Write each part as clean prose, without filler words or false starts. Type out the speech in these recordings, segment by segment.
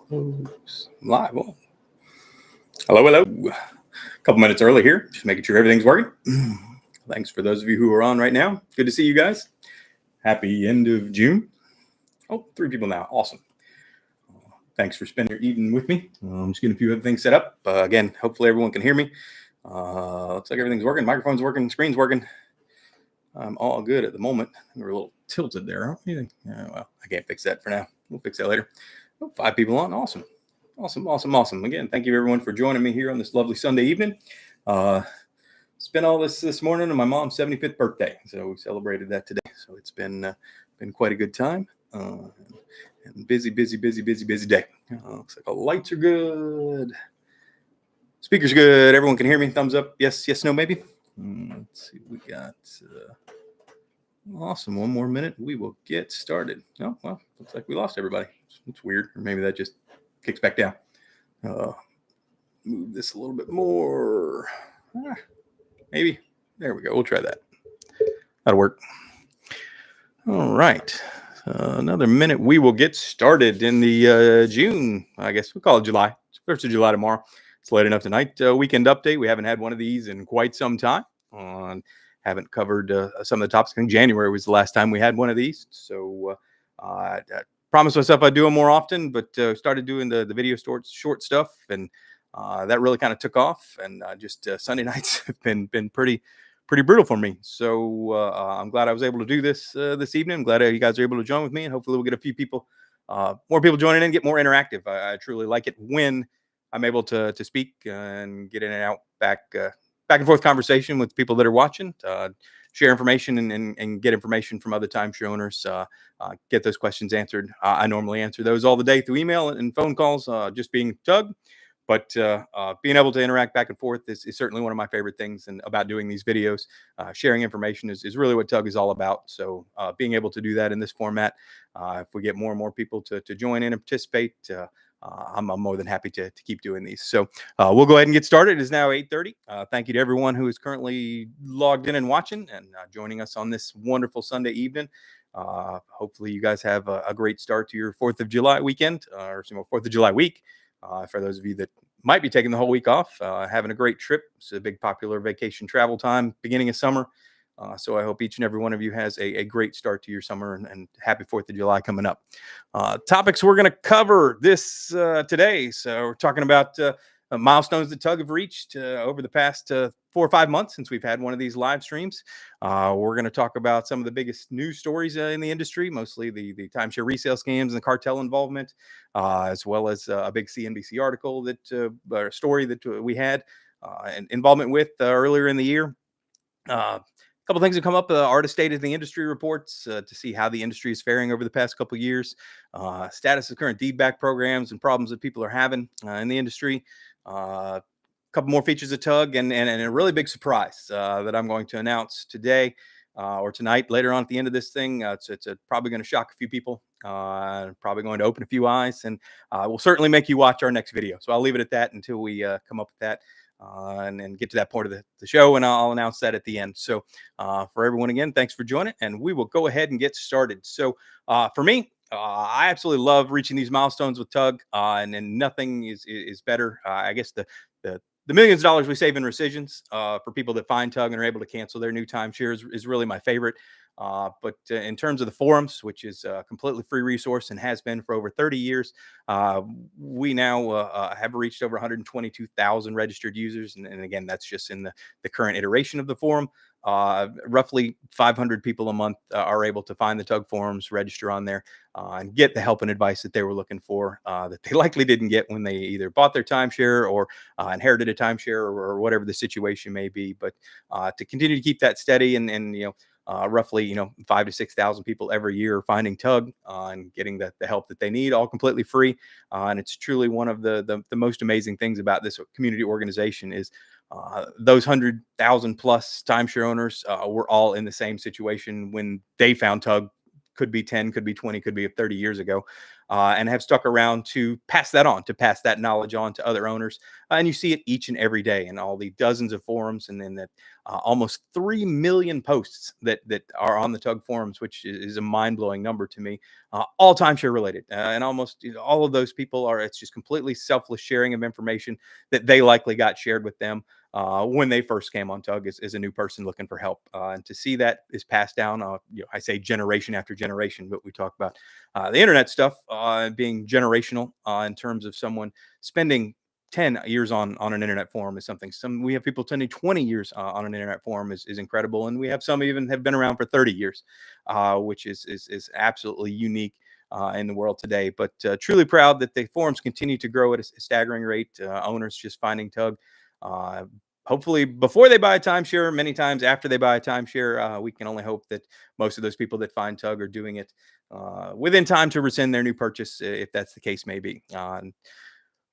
Close. Live. Oh. Hello. A couple minutes early here, just making sure everything's working. Thanks for those of you who are on right now. Good to see you guys. Happy end of June. Oh, 3 people now. Awesome. Thanks for spending your evening with me. I'm just getting a few other things set up. Again, hopefully everyone can hear me. Looks like everything's working. Microphone's working. Screen's working. I'm all good at the moment. We're a little tilted there, aren't we? Well, I can't fix that for now. We'll fix that later. Oh, 5 people on. Awesome. Again, thank you everyone for joining me here on this lovely Sunday evening. Spent all this morning on my mom's 75th birthday, so we celebrated that today. So it's been quite a good time. And busy day. Looks like all the lights are good. Speaker's good. Everyone can hear me. Thumbs up. Yes, no, maybe. Let's see. We got awesome. 1 more minute. We will get started. Oh, well, looks like we lost everybody. It's weird. Or maybe that just kicks back down. Move this a little bit more. Maybe. There we go. We'll try that. That'll work. All right. Another minute. We will get started in the June. I guess we'll call it July. It's 1st of July tomorrow. It's late enough tonight. Weekend update. We haven't had one of these in quite some time. Haven't covered some of the topics. I think January was the last time we had one of these. So I promised myself I'd do them more often, but started doing the video short stuff, and that really kind of took off. And just Sunday nights have been pretty brutal for me. So I'm glad I was able to do this evening. I'm glad you guys are able to join with me, and hopefully we'll get a few people, more people joining in, get more interactive. I truly like it when I'm able to speak and get in and out, back and forth conversation with people that are watching, share information and get information from other timeshare owners, get those questions answered. I normally answer those all the day through email and phone calls, just being TUG. But being able to interact back and forth is certainly one of my favorite things and about doing these videos. Sharing information is really what TUG is all about. So being able to do that in this format, if we get more and more people to join in and participate, I'm more than happy to keep doing these. So we'll go ahead and get started. It is now 8:30. Thank you to everyone who is currently logged in and watching and joining us on this wonderful Sunday evening. Hopefully you guys have a great start to your 4th of July weekend, or 4th of July week. For those of you that might be taking the whole week off, having a great trip. It's a big popular vacation travel time, beginning of summer. So I hope each and every one of you has a great start to your summer, and happy 4th of July coming up. Topics we're going to cover this today. So we're talking about milestones that TUG have reached over the past 4 or 5 months since we've had one of these live streams. We're going to talk about some of the biggest news stories in the industry, mostly the timeshare resale scams and the cartel involvement, as well as a big CNBC article or story that we had involvement with earlier in the year. A couple things have come up. Artist State in the industry reports to see how the industry is faring over the past couple of years. Status of current deed-back programs and problems that people are having in the industry. A couple more features of TUG and a really big surprise that I'm going to announce today or tonight, later on at the end of this thing. It's probably going to shock a few people. Probably going to open a few eyes, and will certainly make you watch our next video. So I'll leave it at that until we come up with that. And get to that point of the show, and I'll announce that at the end. So for everyone, again, thanks for joining, and we will go ahead and get started. So for me, I absolutely love reaching these milestones with TUG, and nothing is better. I guess the millions of dollars we save in rescissions for people that find TUG and are able to cancel their new timeshares is really my favorite. But in terms of the forums, which is a completely free resource and has been for over 30 years, we now have reached over 122,000 registered users. And again, that's just in the current iteration of the forum. Roughly 500 people a month are able to find the TUG forums, register on there, and get the help and advice that they were looking for, that they likely didn't get when they either bought their timeshare or inherited a timeshare or whatever the situation may be. But to continue to keep that steady and roughly 5,000 to 6,000 people every year finding TUG and getting the help that they need, all completely free. And it's truly one of the most amazing things about this community organization is those 100,000 plus timeshare owners were all in the same situation when they found TUG could be 10, could be 20, could be 30 years ago, and have stuck around to pass that on, to pass that knowledge on to other owners. And you see it each and every day in all the dozens of forums, and then that almost 3 million posts that are on the TUG forums, which is a mind blowing number to me, all timeshare related. And almost all of those people are, it's just completely selfless sharing of information that they likely got shared with them when they first came on TUG as a new person looking for help. And to see that is passed down, I say generation after generation, but we talk about the internet stuff being generational in terms of someone spending 10 years on an internet forum is something. We have people spending 20 years on an internet forum is incredible. And we have some even have been around for 30 years, which is absolutely unique in the world today. But truly proud that the forums continue to grow at a staggering rate. Owners just finding TUG. Uh, Hopefully before they buy a timeshare, many times after they buy a timeshare, we can only hope that most of those people that find TUG are doing it within time to rescind their new purchase, if that's the case may be.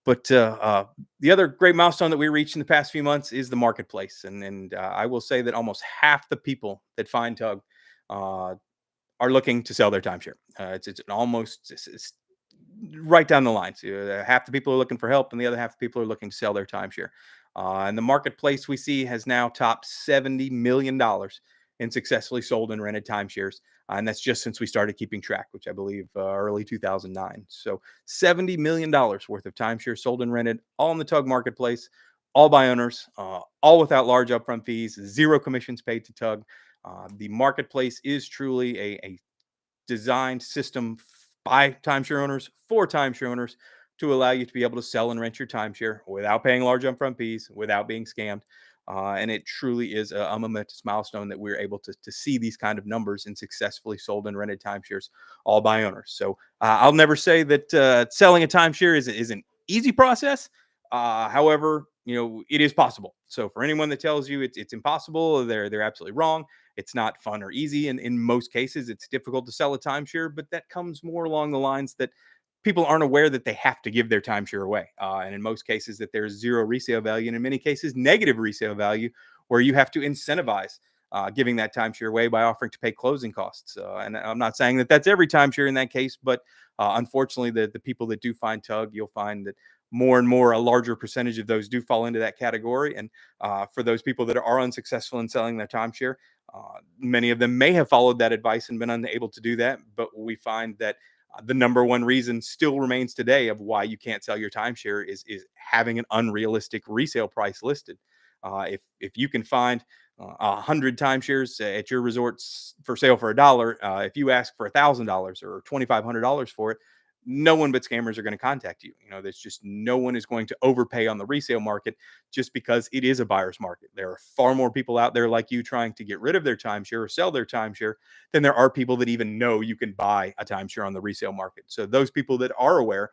But the other great milestone that we reached in the past few months is the marketplace, and I will say that almost half the people that find TUG uh, are looking to sell their timeshare. It's almost it's right down the line. So half the people are looking for help, and the other half of people are looking to sell their timeshare. And the marketplace we see has now topped $70 million in successfully sold and rented timeshares. And that's just since we started keeping track, which I believe early 2009. So $70 million worth of timeshares sold and rented, all in the TUG marketplace, all by owners, all without large upfront fees, zero commissions paid to TUG. The marketplace is truly a designed system by timeshare owners for timeshare owners to allow you to be able to sell and rent your timeshare without paying large upfront fees, without being scammed. And it truly is a momentous milestone that we're able to see these kind of numbers in successfully sold and rented timeshares, all by owners. So I'll never say that selling a timeshare is an easy process. However, it is possible. So for anyone that tells you it's impossible, they're absolutely wrong. It's not fun or easy. And in most cases, it's difficult to sell a timeshare, but that comes more along the lines that people aren't aware that they have to give their timeshare away. And in most cases, that there's zero resale value, and in many cases, negative resale value, where you have to incentivize giving that timeshare away by offering to pay closing costs. And I'm not saying that that's every timeshare in that case, but unfortunately, the people that do find TUG, you'll find that more and more a larger percentage of those do fall into that category. And for those people that are unsuccessful in selling their timeshare, many of them may have followed that advice and been unable to do that. But we find that the number one reason still remains today of why you can't sell your timeshare is having an unrealistic resale price listed. If you can find 100 timeshares at your resorts for sale for $1, if you ask for $1,000 or $2,500 for it, no one but scammers are going to contact you. There's just no one is going to overpay on the resale market just because it is a buyer's market. There are far more people out there like you trying to get rid of their timeshare or sell their timeshare than there are people that even know you can buy a timeshare on the resale market. So those people that are aware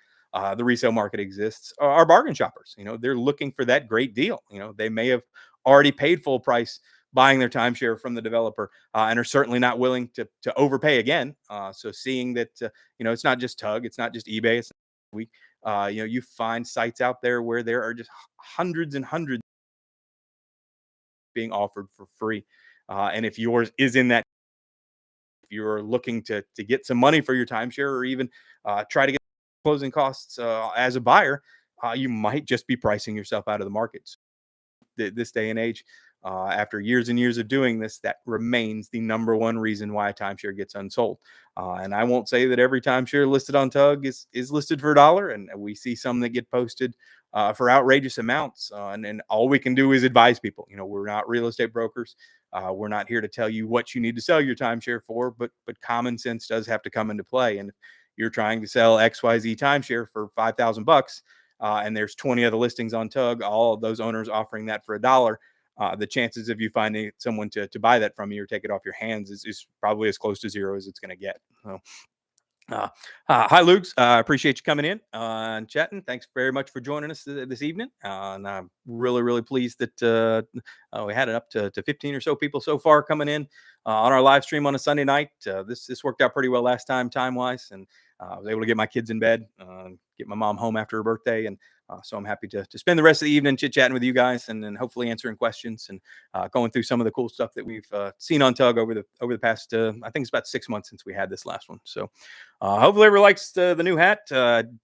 the resale market exists are bargain shoppers. They're looking for that great deal. They may have already paid full price buying their timeshare from the developer and are certainly not willing to overpay again. So seeing that, it's not just TUG, it's not just eBay, it's we, you find sites out there where there are just hundreds and hundreds being offered for free. And if yours is in that, if you're looking to get some money for your timeshare or even try to get closing costs as a buyer, you might just be pricing yourself out of the market. This day and age, after years and years of doing this, that remains the number one reason why a timeshare gets unsold. And I won't say that every timeshare listed on TUG is listed for $1, and we see some that get posted for outrageous amounts. And all we can do is advise people. We're not real estate brokers. We're not here to tell you what you need to sell your timeshare for, but common sense does have to come into play. And if you're trying to sell XYZ timeshare for $5,000, and there's 20 other listings on TUG, all of those owners offering that for $1, the chances of you finding someone to buy that from you or take it off your hands is probably as close to zero as it's going to get. So, hi, Luke's. I appreciate you coming in and chatting. Thanks very much for joining us this evening. And I'm really, really pleased that we had it up to 15 or so people so far coming in on our live stream on a Sunday night. This worked out pretty well last time, time wise, and I was able to get my kids in bed, get my mom home after her birthday, and so I'm happy to spend the rest of the evening chit chatting with you guys, and then hopefully answering questions and going through some of the cool stuff that we've seen on TUG over the past. I think it's about 6 months since we had this last one. So hopefully everyone likes the new hat.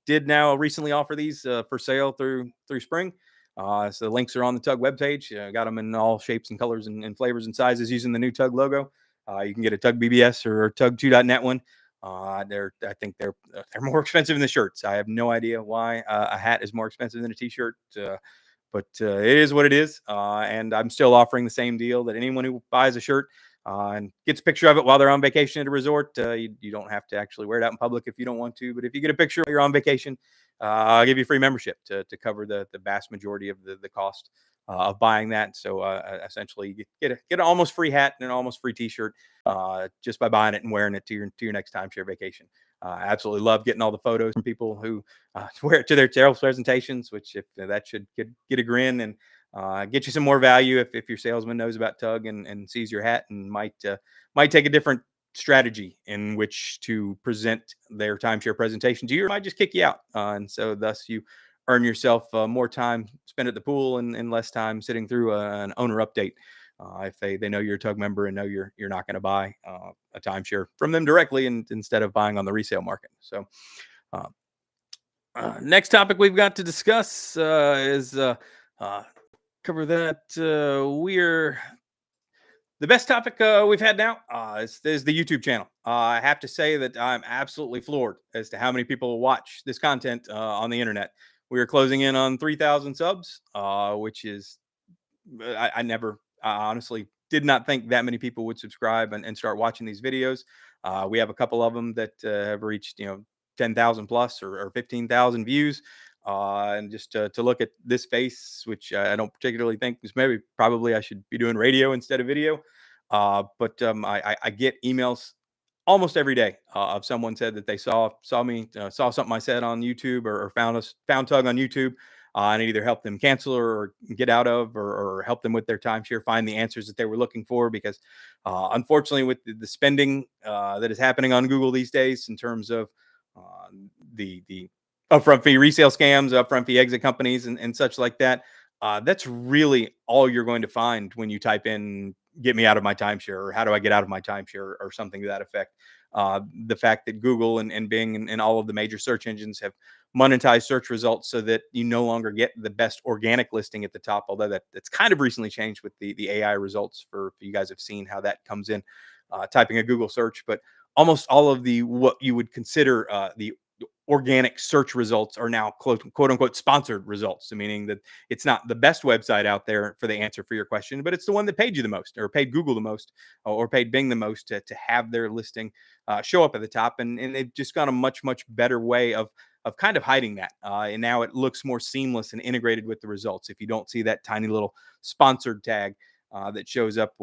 Did now recently offer these for sale through spring. So the links are on the TUG webpage. Got them in all shapes and colors and flavors and sizes using the new TUG logo. You can get a TUG BBS or TUG2.net one. I think they're more expensive than the shirts. I have no idea why a hat is more expensive than a t-shirt, but it is what it is. And I'm still offering the same deal that anyone who buys a shirt and gets a picture of it while they're on vacation at a resort, you don't have to actually wear it out in public if you don't want to. But if you get a picture while you're on vacation, I'll give you free membership to cover the vast majority of the cost of buying that. So essentially, you get an almost free hat and an almost free t-shirt just by buying it and wearing it to your next timeshare vacation. I absolutely love getting all the photos from people who wear it to their sales presentations, which if that should get a grin and get you some more value if your salesman knows about TUG and sees your hat and might take a different strategy in which to present their timeshare presentation to you, or might just kick you out. And so thus you earn yourself more time spent at the pool and less time sitting through an owner update. If they know you're a TUG member and know you're not going to buy a timeshare from them directly, and instead of buying on the resale market. So next topic we've got to discuss is cover that. We're the best topic we've had now is the YouTube channel. I have to say that I'm absolutely floored as to how many people watch this content on the internet. We are closing in on 3,000 subs, which is I never honestly did not think that many people would subscribe and start watching these videos. We have a couple of them that have reached 10,000 plus or 15,000 views. And just to look at this face, which I don't particularly think is probably I should be doing radio instead of video. But I get emails almost every day of someone said that they saw me, saw something I said on YouTube or found TUG on YouTube. And it either help them cancel or get out of, or help them with their timeshare, find the answers that they were looking for. Because unfortunately, with the spending that is happening on Google these days in terms of the upfront fee resale scams, upfront fee exit companies, and such like that, that's really all you're going to find when you type in "get me out of my timeshare" or "how do I get out of my timeshare" or something to that effect. The fact that Google and Bing and all of the major search engines have monetized search results so that you no longer get the best organic listing at the top, although that's kind of recently changed with the AI results. For you guys have seen how that comes in typing a Google search, but almost all of the what you would consider the organic search results are now quote unquote sponsored results, so meaning that it's not the best website out there for the answer for your question, but it's the one that paid you the most, or paid Google the most, or paid Bing the most to have their listing show up at the top. And they've just got a much better way of kind of hiding that. And now it looks more seamless and integrated with the results. If you don't see that tiny little sponsored tag that shows up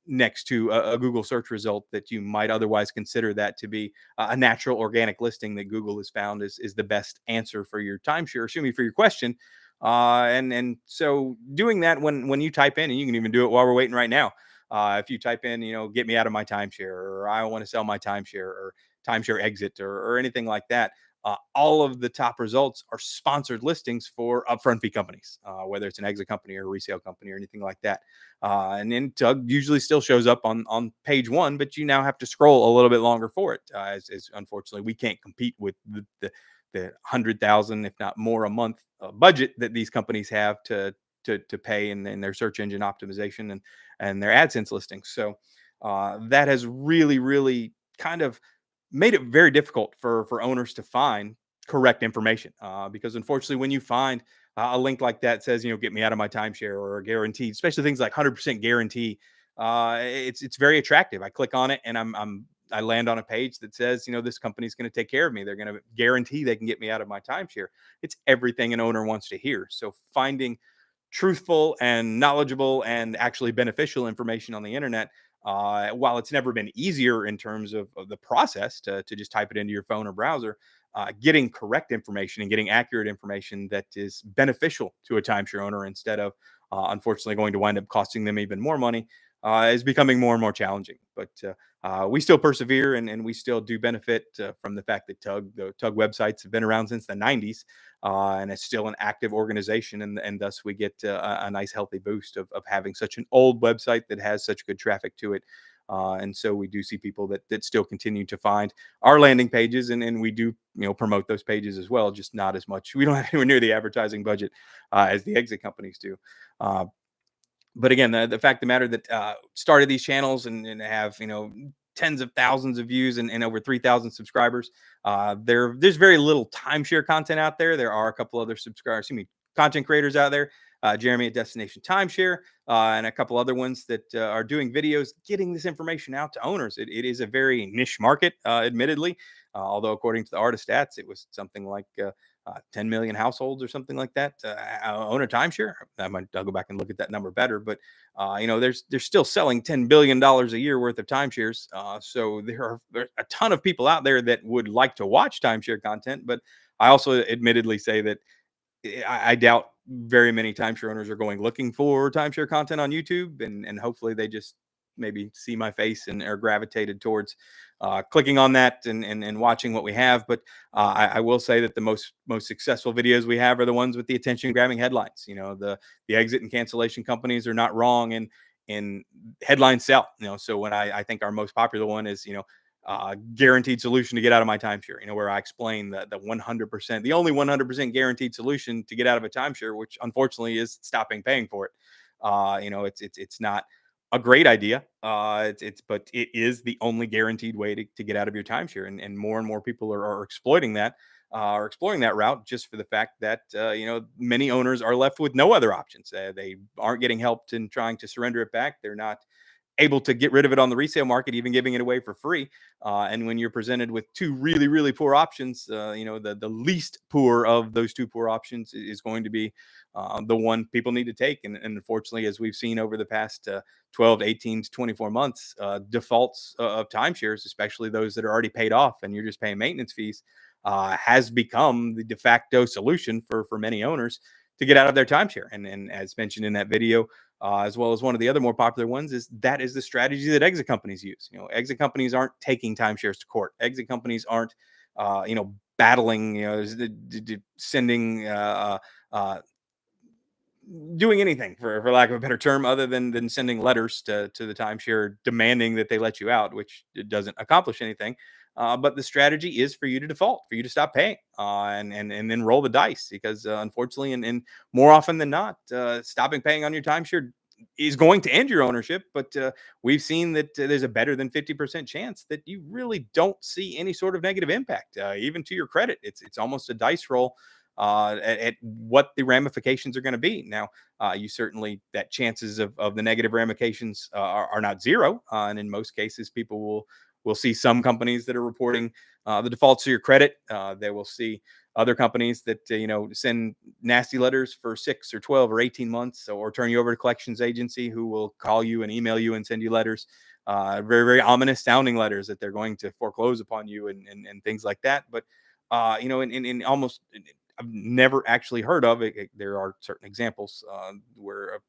next to a Google search result, that you might otherwise consider that to be a natural organic listing that Google has found is the best answer for your timeshare, assuming for your question. And so doing that when you type in, and you can even do it while we're waiting right now. If you type in, "get me out of my timeshare," or "I want to sell my timeshare," or "timeshare exit," or anything like that, all of the top results are sponsored listings for upfront fee companies, whether it's an exit company or a resale company or anything like that. And then TUG usually still shows up on page one, but you now have to scroll a little bit longer for it. As unfortunately, we can't compete with the 100,000, if not more, a month budget that these companies have to pay in their search engine optimization and their AdSense listings. So that has really kind of made it very difficult for owners to find correct information, because unfortunately, when you find a link like that says, "get me out of my timeshare," or a guaranteed, especially things like 100% guarantee, it's very attractive. I click on it and I land on a page that says, this company's going to take care of me. They're going to guarantee they can get me out of my timeshare. It's everything an owner wants to hear. So finding truthful and knowledgeable and actually beneficial information on the internet, while it's never been easier in terms of the process to just type it into your phone or browser, getting correct information and getting accurate information that is beneficial to a timeshare owner instead of unfortunately going to wind up costing them even more money is becoming more and more challenging. But we still persevere, and we still do benefit from the fact that the TUG websites have been around since the 90s, and it's still an active organization, and thus we get a nice healthy boost of having such an old website that has such good traffic to it. And so we do see people that still continue to find our landing pages, and we do promote those pages as well, just not as much. We don't have anywhere near the advertising budget as the exit companies do. Uh, but again, the fact of the matter that started these channels and have tens of thousands of views and over 3,000 subscribers. There's very little timeshare content out there. There are a couple other subscribers, content creators out there. Jeremy at Destination Timeshare, and a couple other ones that are doing videos getting this information out to owners. It is a very niche market, admittedly, although according to the artist stats, it was something like 10 million households or something like that own a timeshare. I'll go back and look at that number better, but they're still selling $10 billion a year worth of timeshares. So there are a ton of people out there that would like to watch timeshare content, but I also admittedly say that I doubt very many timeshare owners are going looking for timeshare content on YouTube, and hopefully they just maybe see my face and are gravitated towards clicking on that and watching what we have. But I will say that the most successful videos we have are the ones with the attention grabbing headlines. The exit and cancellation companies are not wrong, and headlines sell. So when I think our most popular one is guaranteed solution to get out of my timeshare, where I explain the 100%, the only 100% guaranteed solution to get out of a timeshare, which unfortunately is stopping paying for it. It's not a great idea. But it is the only guaranteed way to get out of your timeshare. And more people are exploiting that, are exploring that route just for the fact that, many owners are left with no other options. They aren't getting helped in trying to surrender it back. They're not able to get rid of it on the resale market, even giving it away for free. And when you're presented with two really, really poor options, the least poor of those two poor options is going to be the one people need to take. And unfortunately, as we've seen over the past 12 to 18 to 24 months, defaults of timeshares, especially those that are already paid off and you're just paying maintenance fees, has become the de facto solution for many owners to get out of their timeshare. And as mentioned in that video, as well as one of the other more popular ones, is the strategy that exit companies use. Exit companies aren't taking timeshares to court. Exit companies aren't, battling, sending, doing anything, for lack of a better term, other than sending letters to the timeshare demanding that they let you out, which it doesn't accomplish anything. But the strategy is for you to default, for you to stop paying, and then roll the dice, because unfortunately, and more often than not, stopping paying on your timeshare is going to end your ownership. But we've seen that there's a better than 50% chance that you really don't see any sort of negative impact, even to your credit. It's almost a dice roll at what the ramifications are going to be. Now, you certainly, that chances of the negative ramifications are not zero, and in most cases, people will see some companies that are reporting the defaults to your credit. They will see other companies that send nasty letters for 6 or 12 or 18 months, or turn you over to collections agency, who will call you and email you and send you letters, very, very ominous sounding letters that they're going to foreclose upon you and things like that. But in almost, I've never actually heard of it. There are certain examples where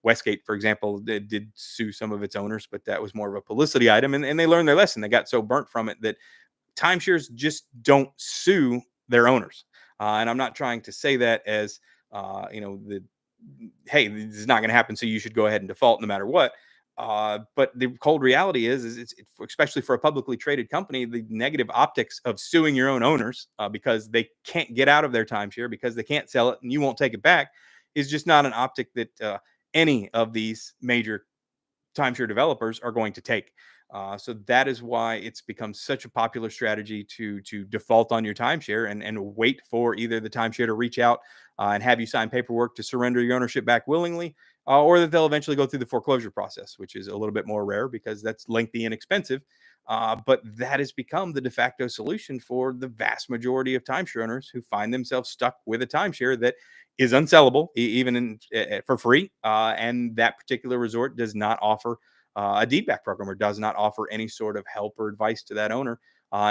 Westgate, for example, did sue some of its owners, but that was more of a publicity item, and they learned their lesson. They got so burnt from it that timeshares just don't sue their owners. And I'm not trying to say that as the hey, this is not going to happen, so you should go ahead and default no matter what. But the cold reality is it's especially for a publicly traded company, the negative optics of suing your own owners because they can't get out of their timeshare, because they can't sell it and you won't take it back, is just not an optic that any of these major timeshare developers are going to take. So that is why it's become such a popular strategy to default on your timeshare and wait for either the timeshare to reach out and have you sign paperwork to surrender your ownership back willingly, or that they'll eventually go through the foreclosure process, which is a little bit more rare because that's lengthy and expensive. But that has become the de facto solution for the vast majority of timeshare owners who find themselves stuck with a timeshare that is unsellable, even for free. And that particular resort does not offer a deed back program, or does not offer any sort of help or advice to that owner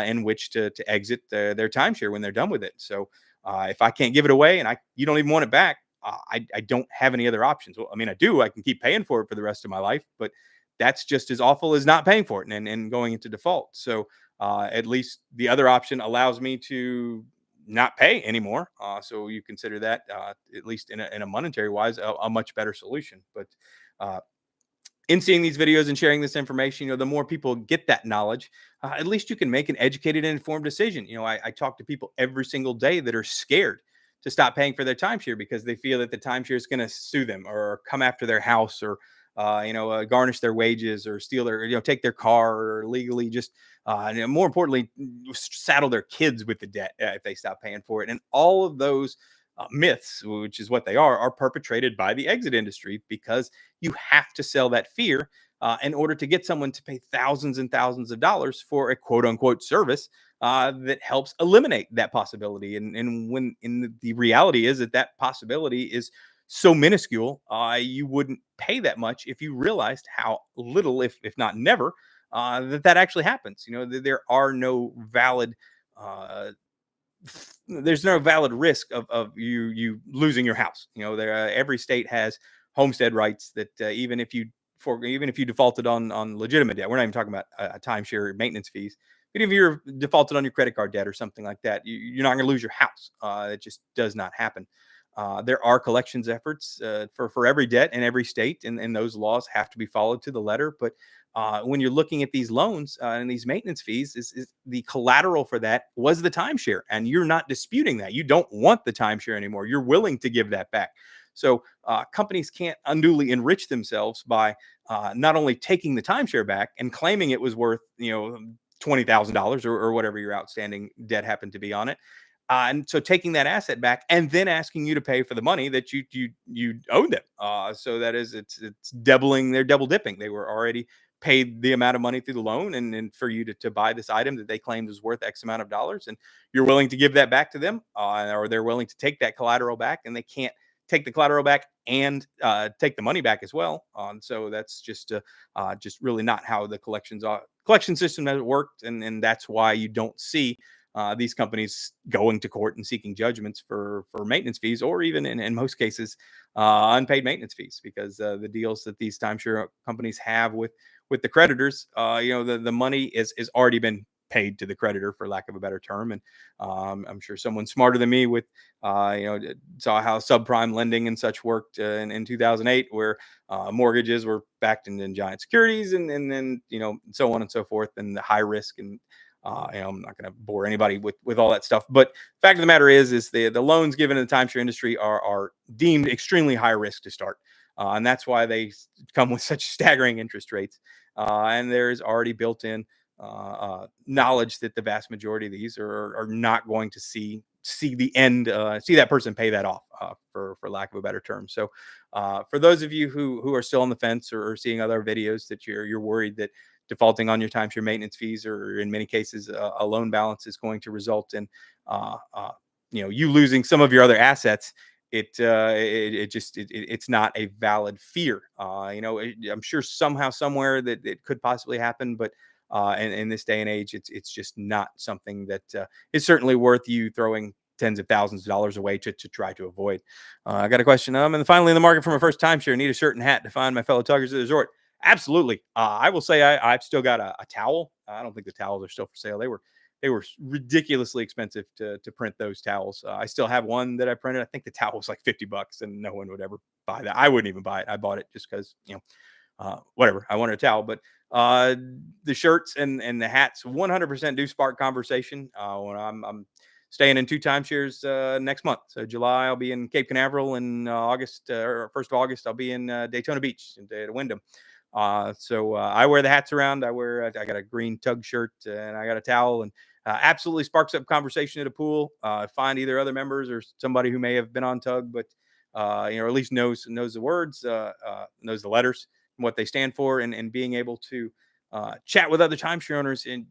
in which to exit their timeshare when they're done with it. So if I can't give it away and you don't even want it back, I don't have any other options. Well, I mean, I do. I can keep paying for it for the rest of my life, but that's just as awful as not paying for it and going into default. So at least the other option allows me to not pay anymore. So you consider that, at least in a monetary wise, a much better solution. But uh, in seeing these videos and sharing this information, the more people get that knowledge, at least you can make an educated and informed decision. I talk to people every single day that are scared to stop paying for their timeshare because they feel that the timeshare is going to sue them or come after their house or, garnish their wages or steal their, take their car or legally just, more importantly, saddle their kids with the debt if they stop paying for it. And all of those myths, which is what they are perpetrated by the exit industry because you have to sell that fear in order to get someone to pay thousands and thousands of dollars for a quote unquote service that helps eliminate that possibility. And when the reality is that possibility is so minuscule, you wouldn't pay that much if you realized how little, if not never, that actually happens. There are no valid there's no valid risk of you losing your house. Every state has homestead rights that even if you defaulted on legitimate debt, we're not even talking about a timeshare maintenance fees. Even if you're defaulted on your credit card debt or something like that, you're not going to lose your house. It just does not happen. There are collections efforts for every debt in every state, and those laws have to be followed to the letter. But when you're looking at these loans and these maintenance fees, is the collateral for that was the timeshare, and you're not disputing that. You don't want the timeshare anymore. You're willing to give that back. So companies can't unduly enrich themselves by not only taking the timeshare back and claiming it was worth $20,000 or whatever your outstanding debt happened to be on it. And so taking that asset back and then asking you to pay for the money that you owe them. So that is, it's doubling, they're double dipping. They were already paid the amount of money through the loan and for you to buy this item that they claimed was worth X amount of dollars. And you're willing to give that back to them, or they're willing to take that collateral back, and they can't take the collateral back and take the money back as well. So that's just really not how the collection system has worked. And that's why you don't see these companies going to court and seeking judgments for maintenance fees, or even in most cases, unpaid maintenance fees, because the deals that these timeshare companies have with the creditors, the money is already been paid to the creditor, for lack of a better term. And I'm sure someone smarter than me saw how subprime lending and such worked in 2008, where mortgages were backed in giant securities, and then so on and so forth, and the high risk. And I'm not going to bore anybody with all that stuff, but fact of the matter is the loans given in the timeshare industry are deemed extremely high risk to start, and that's why they come with such staggering interest rates. And there's already built in knowledge that the vast majority of these are not going to see the end, see that person pay that off, for lack of a better term. So for those of you who are still on the fence, or seeing other videos that you're worried that defaulting on your timeshare maintenance fees, or in many cases a loan balance, is going to result in you losing some of your other assets, it's not a valid fear. I'm sure somehow, somewhere, that it could possibly happen, but in this day and age, it's just not something that is certainly worth you throwing tens of thousands of dollars away to try to avoid. I got a question. And finally, in the market for my first timeshare, need a shirt and hat to find my fellow tuggers at the resort. Absolutely. I will say I've still got a towel. I don't think the towels are still for sale. They were ridiculously expensive to print those towels. I still have one that I printed. I think the towel was like $50, and no one would ever buy that. I wouldn't even buy it. I bought it just because whatever. I wanted a towel. But the shirts and the hats 100% do spark conversation. When I'm staying in 2 timeshares next month. So July, I'll be in Cape Canaveral, and August, or 1st of August, I'll be in Daytona Beach at Wyndham. So I wear the hats around. I got a green TUG shirt, and I got a towel, and absolutely sparks up conversation at a pool. Find either other members or somebody who may have been on TUG, but or at least knows the words, knows the letters, and what they stand for, and being able to chat with other timeshare owners. And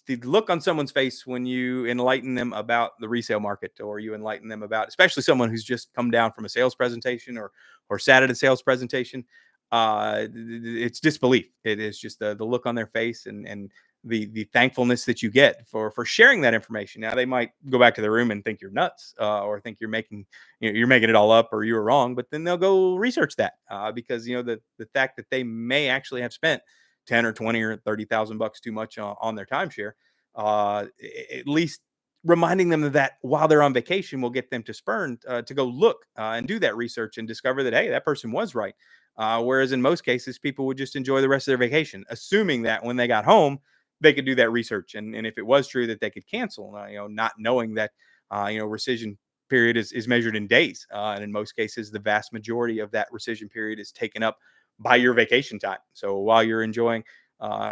the look on someone's face when you enlighten them about the resale market, or you enlighten them about, especially someone who's just come down from a sales presentation or sat at a sales presentation, it's disbelief. It is just the look on their face, and the thankfulness that you get for sharing that information. Now they might go back to their room and think you're nuts, or think you're making it all up, or you were wrong. But then they'll go research that, because the fact that they may actually have spent 10 or 20 or 30,000 bucks too much on their timeshare, at least reminding them of that while they're on vacation will get them to spurn, to go look, and do that research and discover that, hey, that person was right. Whereas in most cases, people would just enjoy the rest of their vacation, assuming that when they got home, they could do that research. And if it was true that they could cancel, not knowing that, rescission period is measured in days. And in most cases, the vast majority of that rescission period is taken up by your vacation time. So while you're enjoying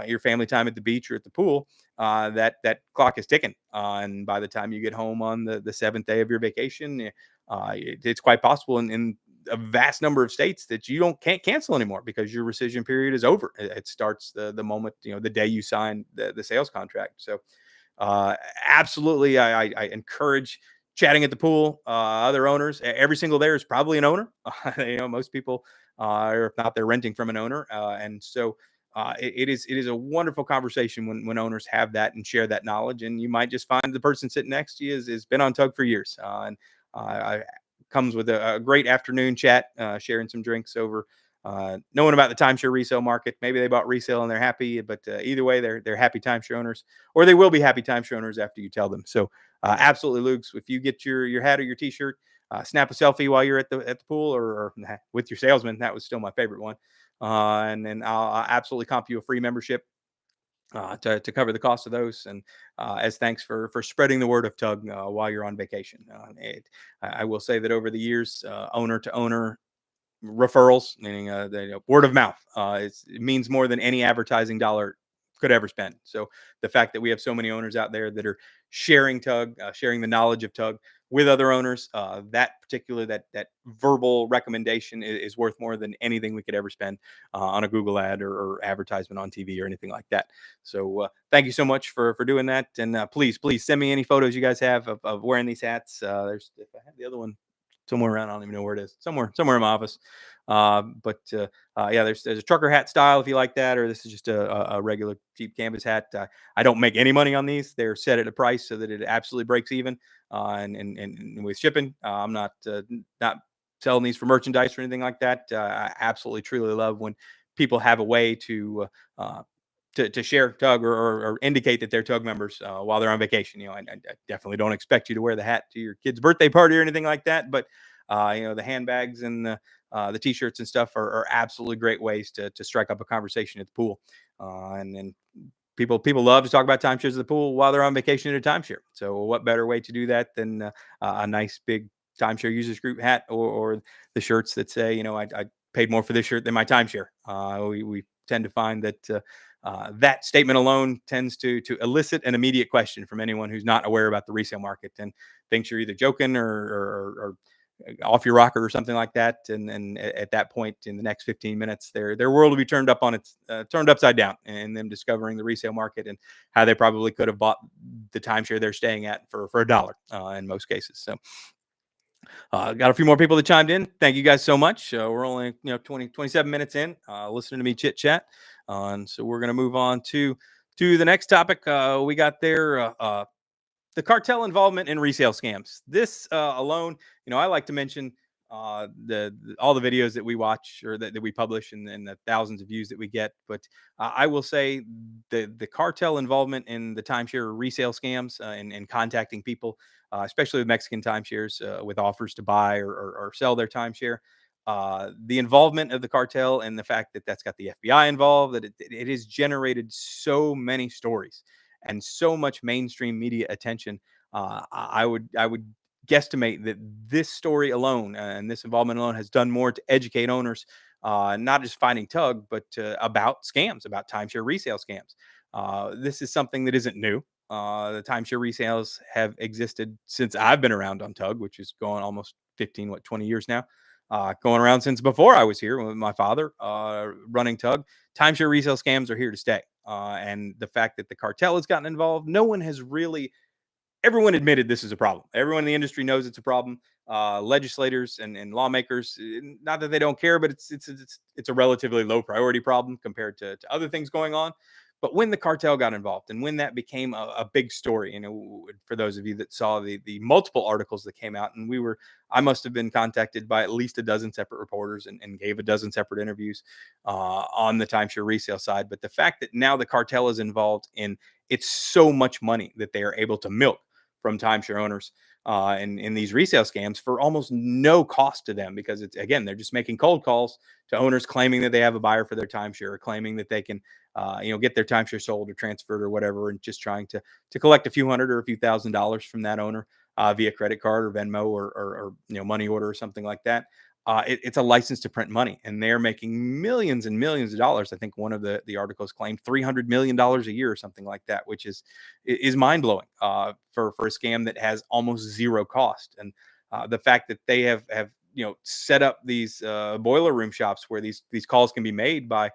your family time at the beach or at the pool, that clock is ticking. And by the time you get home on the seventh day of your vacation, it's quite possible in a vast number of states that can't cancel anymore because your rescission period is over. It starts the moment, the day you sign the sales contract. So uh, absolutely, I encourage chatting at the pool. Other owners, every single there is probably an owner. Most people, or if not, they're renting from an owner, and so it is a wonderful conversation when owners have that and share that knowledge. And you might just find the person sitting next to you is been on Tug for years, and I comes with a great afternoon chat, sharing some drinks over, knowing about the timeshare resale market. Maybe they bought resale and they're happy, but either way, they're happy timeshare owners, or they will be happy timeshare owners after you tell them. So, absolutely, Luke's. If you get your hat or your T-shirt, snap a selfie while you're at the pool, or with your salesman. That was still my favorite one. And then I'll absolutely comp you a free membership, to cover the cost of those, and as thanks for spreading the word of Tug, while you're on vacation. I will say that over the years, owner to owner referrals, meaning the word of mouth, it means more than any advertising dollar could ever spend. So the fact that we have so many owners out there that are sharing Tug, sharing the knowledge of Tug with other owners, that verbal recommendation is worth more than anything we could ever spend on a Google ad, or advertisement on TV or anything like that. So thank you so much for doing that, and please send me any photos you guys have of wearing these hats. There's If I have the other one somewhere around. I don't even know where it is. Somewhere in my office. Yeah, there's a trucker hat style if you like that, or this is just a regular cheap canvas hat. I don't make any money on these. They're set at a price so that it absolutely breaks even. And with shipping, I'm not selling these for merchandise or anything like that. I absolutely truly love when people have a way to share Tug, or indicate that they're Tug members while they're on vacation. I definitely don't expect you to wear the hat to your kid's birthday party or anything like that, but the handbags and the T-shirts and stuff are absolutely great ways to strike up a conversation at the pool. And then people love to talk about timeshares at the pool while they're on vacation at a timeshare. So what better way to do that than a nice big timeshare users group hat, or the shirts that say, I paid more for this shirt than my timeshare. We tend to find that that statement alone tends to elicit an immediate question from anyone who's not aware about the resale market and thinks you're either joking or off your rocker or something like that. And at that point, in the next 15 minutes, their world will be turned upside down, and them discovering the resale market and how they probably could have bought the timeshare they're staying at for a dollar, in most cases. So got a few more people that chimed in. Thank you guys so much. We're only 27 minutes in, listening to me chit chat, and so we're going to move on to the next topic. We got there. The cartel involvement in resale scams. This alone, I like to mention all the videos that we watch, or that we publish, and the thousands of views that we get. But I will say the cartel involvement in the timeshare resale scams, and contacting people, especially with Mexican timeshares, with offers to buy or sell their timeshare. The involvement of the cartel, and the fact that that's got the FBI involved, that it has generated so many stories and so much mainstream media attention. I would guesstimate that this story alone, and this involvement alone, has done more to educate owners, not just finding Tug, but about scams, about timeshare resale scams. This is something that isn't new. The timeshare resales have existed since I've been around on Tug, which is going almost 20 years now. Going around since before I was here with my father, running Tug. Timeshare resale scams are here to stay. And the fact that the cartel has gotten involved, everyone admitted this is a problem. Everyone in the industry knows it's a problem. Legislators and lawmakers, not that they don't care, but it's a relatively low priority problem compared to other things going on. But when the cartel got involved and when that became a big story, for those of you that saw the multiple articles that came out, and I must have been contacted by at least a dozen separate reporters and gave a dozen separate interviews on the timeshare resale side. But the fact that now the cartel is involved in, it's so much money that they are able to milk from timeshare owners in these resale scams for almost no cost to them, because it's, again, they're just making cold calls to owners claiming that they have a buyer for their timeshare, or claiming that they can get their timeshare sold or transferred or whatever, and just trying to collect a few hundred or a few $1,000s from that owner via credit card or Venmo or money order or something like that. It's a license to print money, and they're making millions and millions of dollars. I think one of the articles claimed $300 million a year or something like that, which is mind blowing for a scam that has almost zero cost. And the fact that they have set up these boiler room shops where these calls can be made by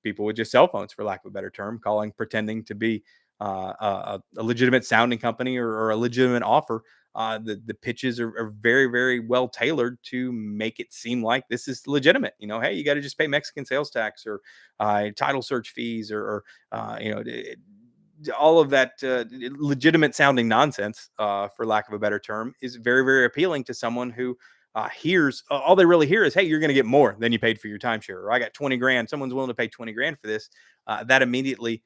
people with just cell phones, for lack of a better term, calling, pretending to be a legitimate sounding company or a legitimate offer. The pitches are very, very well tailored to make it seem like this is legitimate. Hey, you got to just pay Mexican sales tax or title search fees or all of that legitimate sounding nonsense, for lack of a better term, is very, very appealing to someone who hears, all they really hear is, hey, you're going to get more than you paid for your timeshare, or I got 20 grand. Someone's willing to pay 20 grand for this. That immediately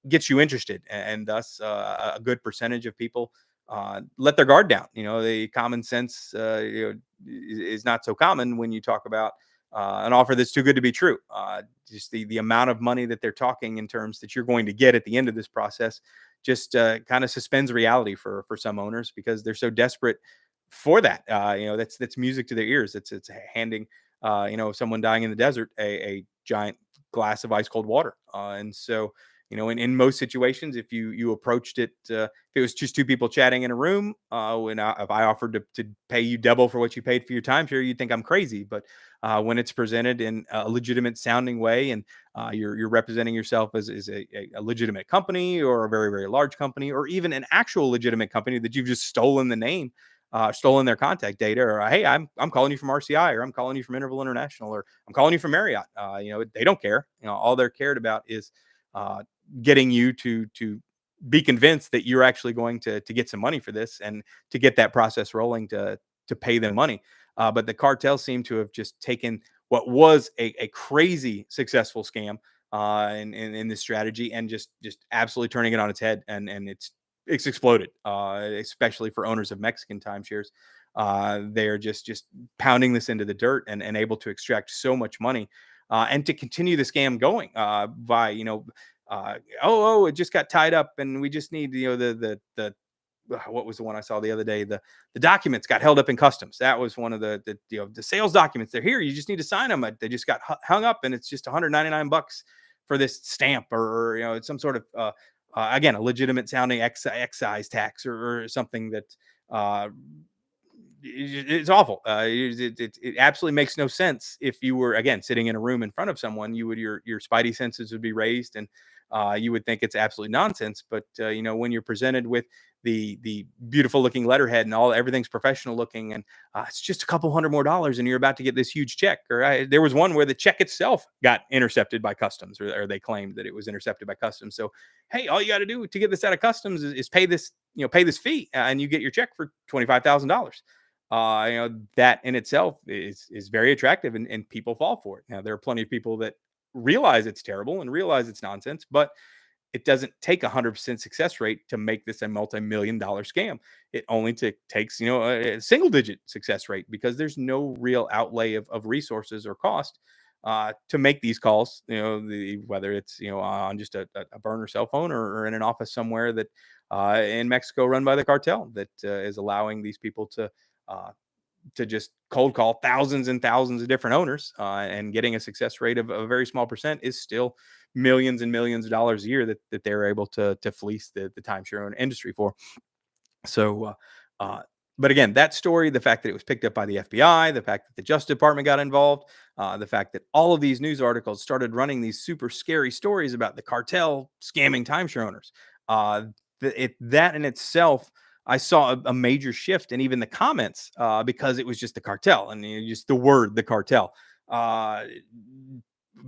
gets you interested, and thus a good percentage of people let their guard down. The common sense is not so common when you talk about an offer that's too good to be true. Just the amount of money that they're talking in terms that you're going to get at the end of this process just kind of suspends reality for some owners, because they're so desperate for that. That's music to their ears. It's handing someone dying in the desert a giant glass of ice cold water. And so in most situations, if you approached it, if it was just two people chatting in a room, if I offered to pay you double for what you paid for your timeshare, you'd think I'm crazy. But when it's presented in a legitimate sounding way, and you're representing yourself as a legitimate company, or a very, very large company, or even an actual legitimate company that you've just stolen the name, stolen their contact data, or hey, I'm calling you from RCI, or I'm calling you from Interval International, or I'm calling you from Marriott. They don't care. All they're cared about is getting you to be convinced that you're actually going to get some money for this, and to get that process rolling to pay them money. But the cartel seem to have just taken what was a crazy successful scam in this strategy, and just absolutely turning it on its head, and it's exploded, especially for owners of Mexican timeshares. They are just pounding this into the dirt, and able to extract so much money, and to continue the scam going by it just got tied up, and we just need the what was the one I saw the other day? The documents got held up in customs. That was one of the sales documents. They're here. You just need to sign them. They just got hung up, and it's just $199 for this stamp, or it's some sort of again, a legitimate sounding excise tax, or something that uh, it's awful. It absolutely makes no sense. If you were, again, sitting in a room in front of someone, your spidey senses would be raised, and you would think it's absolutely nonsense. But when you're presented with the beautiful looking letterhead, and everything's professional looking, and it's just a couple hundred more dollars, and you're about to get this huge check. Or there was one where the check itself got intercepted by customs, or they claimed that it was intercepted by customs. So hey, all you got to do to get this out of customs is pay this fee, and you get your check for $25,000. That in itself is very attractive, and people fall for it. Now, there are plenty of people that realize it's terrible and realize it's nonsense, but it doesn't take 100% success rate to make this a multi-million-dollar scam. It only takes a single digit success rate, because there's no real outlay of resources or cost to make these calls. Whether it's on just a burner cell phone, or in an office somewhere that in Mexico, run by the cartel, that is allowing these people uh, to just cold call thousands and thousands of different owners, and getting a success rate of a very small percent is still millions and millions of dollars a year that they're able to fleece the timeshare industry for. So, but again, that story, the fact that it was picked up by the FBI, the fact that the Justice Department got involved, the fact that all of these news articles started running these super scary stories about the cartel scamming timeshare owners, that in itself, I saw a major shift in even the comments, because it was just the cartel, and just the word, the cartel. Uh,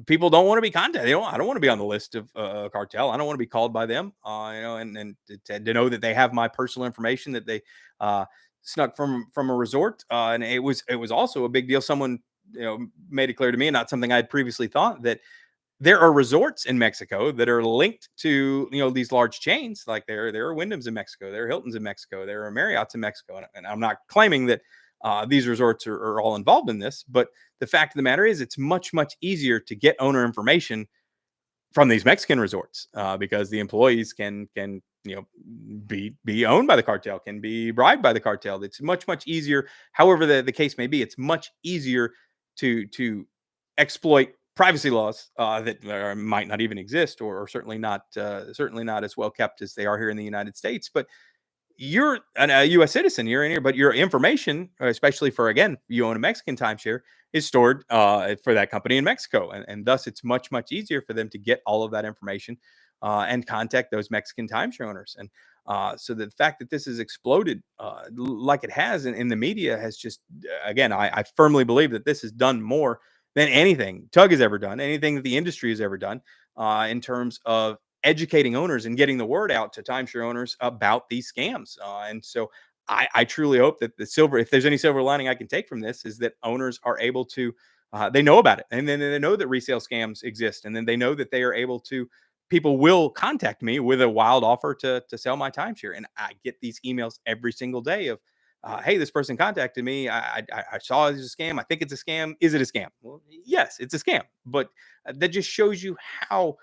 people don't want to be contacted. I don't want to be on the list of Cartel. I don't want to be called by them. And to know that they have my personal information that they uh, snuck from a resort. And it was also a big deal. Someone made it clear to me, and not something I had previously thought, that there are resorts in Mexico that are linked to these large chains. Like there are Wyndhams in Mexico, there are Hiltons in Mexico, there are Marriotts in Mexico, and I'm not claiming that these resorts are all involved in this, but the fact of the matter is, it's much easier to get owner information from these Mexican resorts because the employees can be owned by the cartel, can be bribed by the cartel. It's much easier. However, the case may be, it's much easier to exploit privacy laws that might not even exist, or certainly not as well kept as they are here in the United States. But you're a U.S. citizen, you're in here, but your information, especially for, again, you own a Mexican timeshare, is stored for that company in Mexico, and thus it's much easier for them to get all of that information and contact those Mexican timeshare owners. And so the fact that this has exploded like it has in the media has just, again, I firmly believe that this has done more than anything TUG has ever done, anything that the industry has ever done in terms of educating owners and getting the word out to timeshare owners about these scams. And so I truly hope that if there's any silver lining I can take from this, is that owners are able to, they know about it. And then they know that resale scams exist. And then they know that they are able to, people will contact me with a wild offer to sell my timeshare. And I get these emails every single day of, hey, this person contacted me. I saw it as a scam. I think it's a scam. Is it a scam? Well, yes, it's a scam. But that just shows you how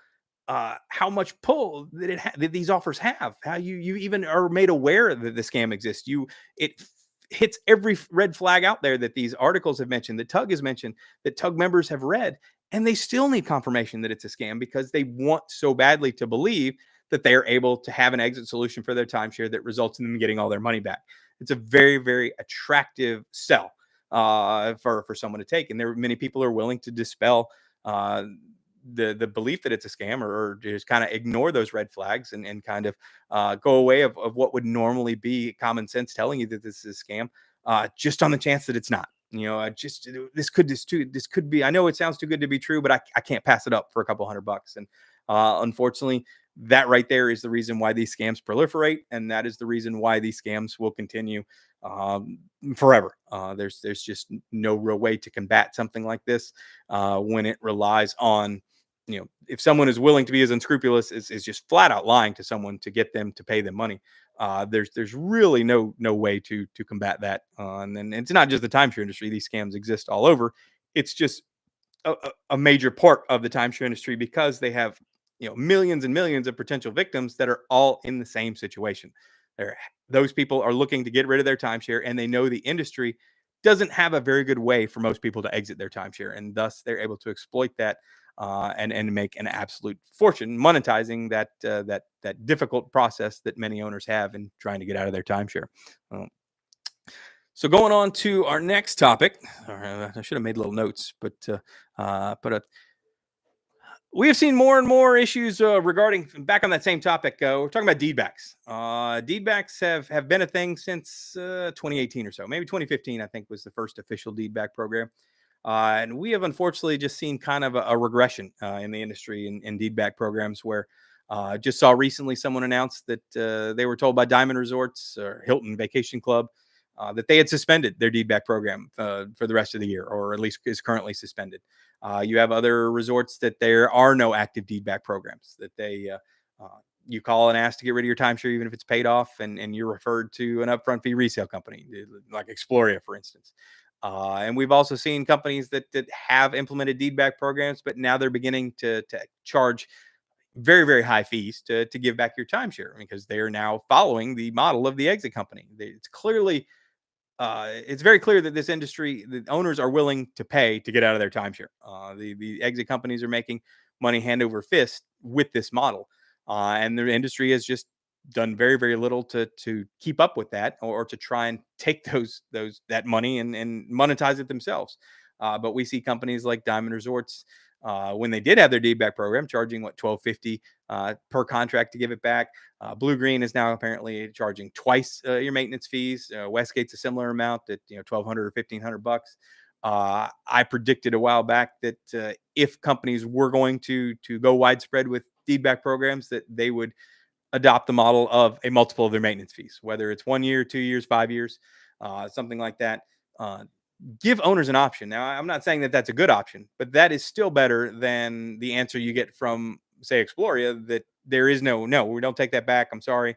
much pull that these offers have. How you even are made aware that the scam exists. Hits every red flag out there that these articles have mentioned, that TUG has mentioned, that TUG members have read, and they still need confirmation that it's a scam because they want so badly to believe that they are able to have an exit solution for their timeshare that results in them getting all their money back. It's a very attractive sell for someone to take, and there are many people who are willing to dispel the belief that it's a scam, or just kind of ignore those red flags and kind of go away of what would normally be common sense telling you that this is a scam, just on the chance that it's not. This could be. I know it sounds too good to be true, but I can't pass it up for a couple $100. And unfortunately, that right there is the reason why these scams proliferate, and that is the reason why these scams will continue forever. There's just no real way to combat something like this when it relies on, if someone is willing to be as unscrupulous as just flat out lying to someone to get them to pay them money. There's really no way to combat that. And it's not just the timeshare industry; these scams exist all over. It's just a major part of the timeshare industry because they have millions and millions of potential victims that are all in the same situation. They're, those people are looking to get rid of their timeshare, and they know the industry doesn't have a very good way for most people to exit their timeshare, and thus they're able to exploit that and make an absolute fortune monetizing that difficult process that many owners have in trying to get out of their timeshare. So going on to our next topic, I should have made little notes, but we have seen more and more issues regarding, back on that same topic. We're talking about deedbacks. Deedbacks have been a thing since 2018 or so, maybe 2015. I think was the first official deedback program, and we have unfortunately just seen kind of a regression in the industry in deedback programs. Where just saw recently someone announced that they were told by Diamond Resorts or Hilton Vacation Club that they had suspended their deedback program for the rest of the year, or at least is currently suspended. You have other resorts that there are no active deedback programs, that you call and ask to get rid of your timeshare, even if it's paid off, and you're referred to an upfront fee resale company, like Exploria, for instance. And we've also seen companies that have implemented deedback programs, but now they're beginning to charge very high fees to give back your timeshare because they are now following the model of the exit company. It's very clear that this industry, the owners are willing to pay to get out of their timeshare. The exit companies are making money hand over fist with this model, and the industry has just done very little to keep up with that, or to try and take that money and monetize it themselves. But we see companies like Diamond Resorts, when they did have their deedback program, charging $12.50 per contract to give it back. Blue Green is now apparently charging twice your maintenance fees. Westgate's a similar amount at $1,200 or $1,500. I predicted a while back that if companies were going to go widespread with deed back programs, that they would adopt the model of a multiple of their maintenance fees, whether it's 1 year, 2 years, 5 years, something like that. Uh, Give owners an option. Now, I'm not saying that that's a good option, but that is still better than the answer you get from, say, Exploria, that there is no, we don't take that back. I'm sorry.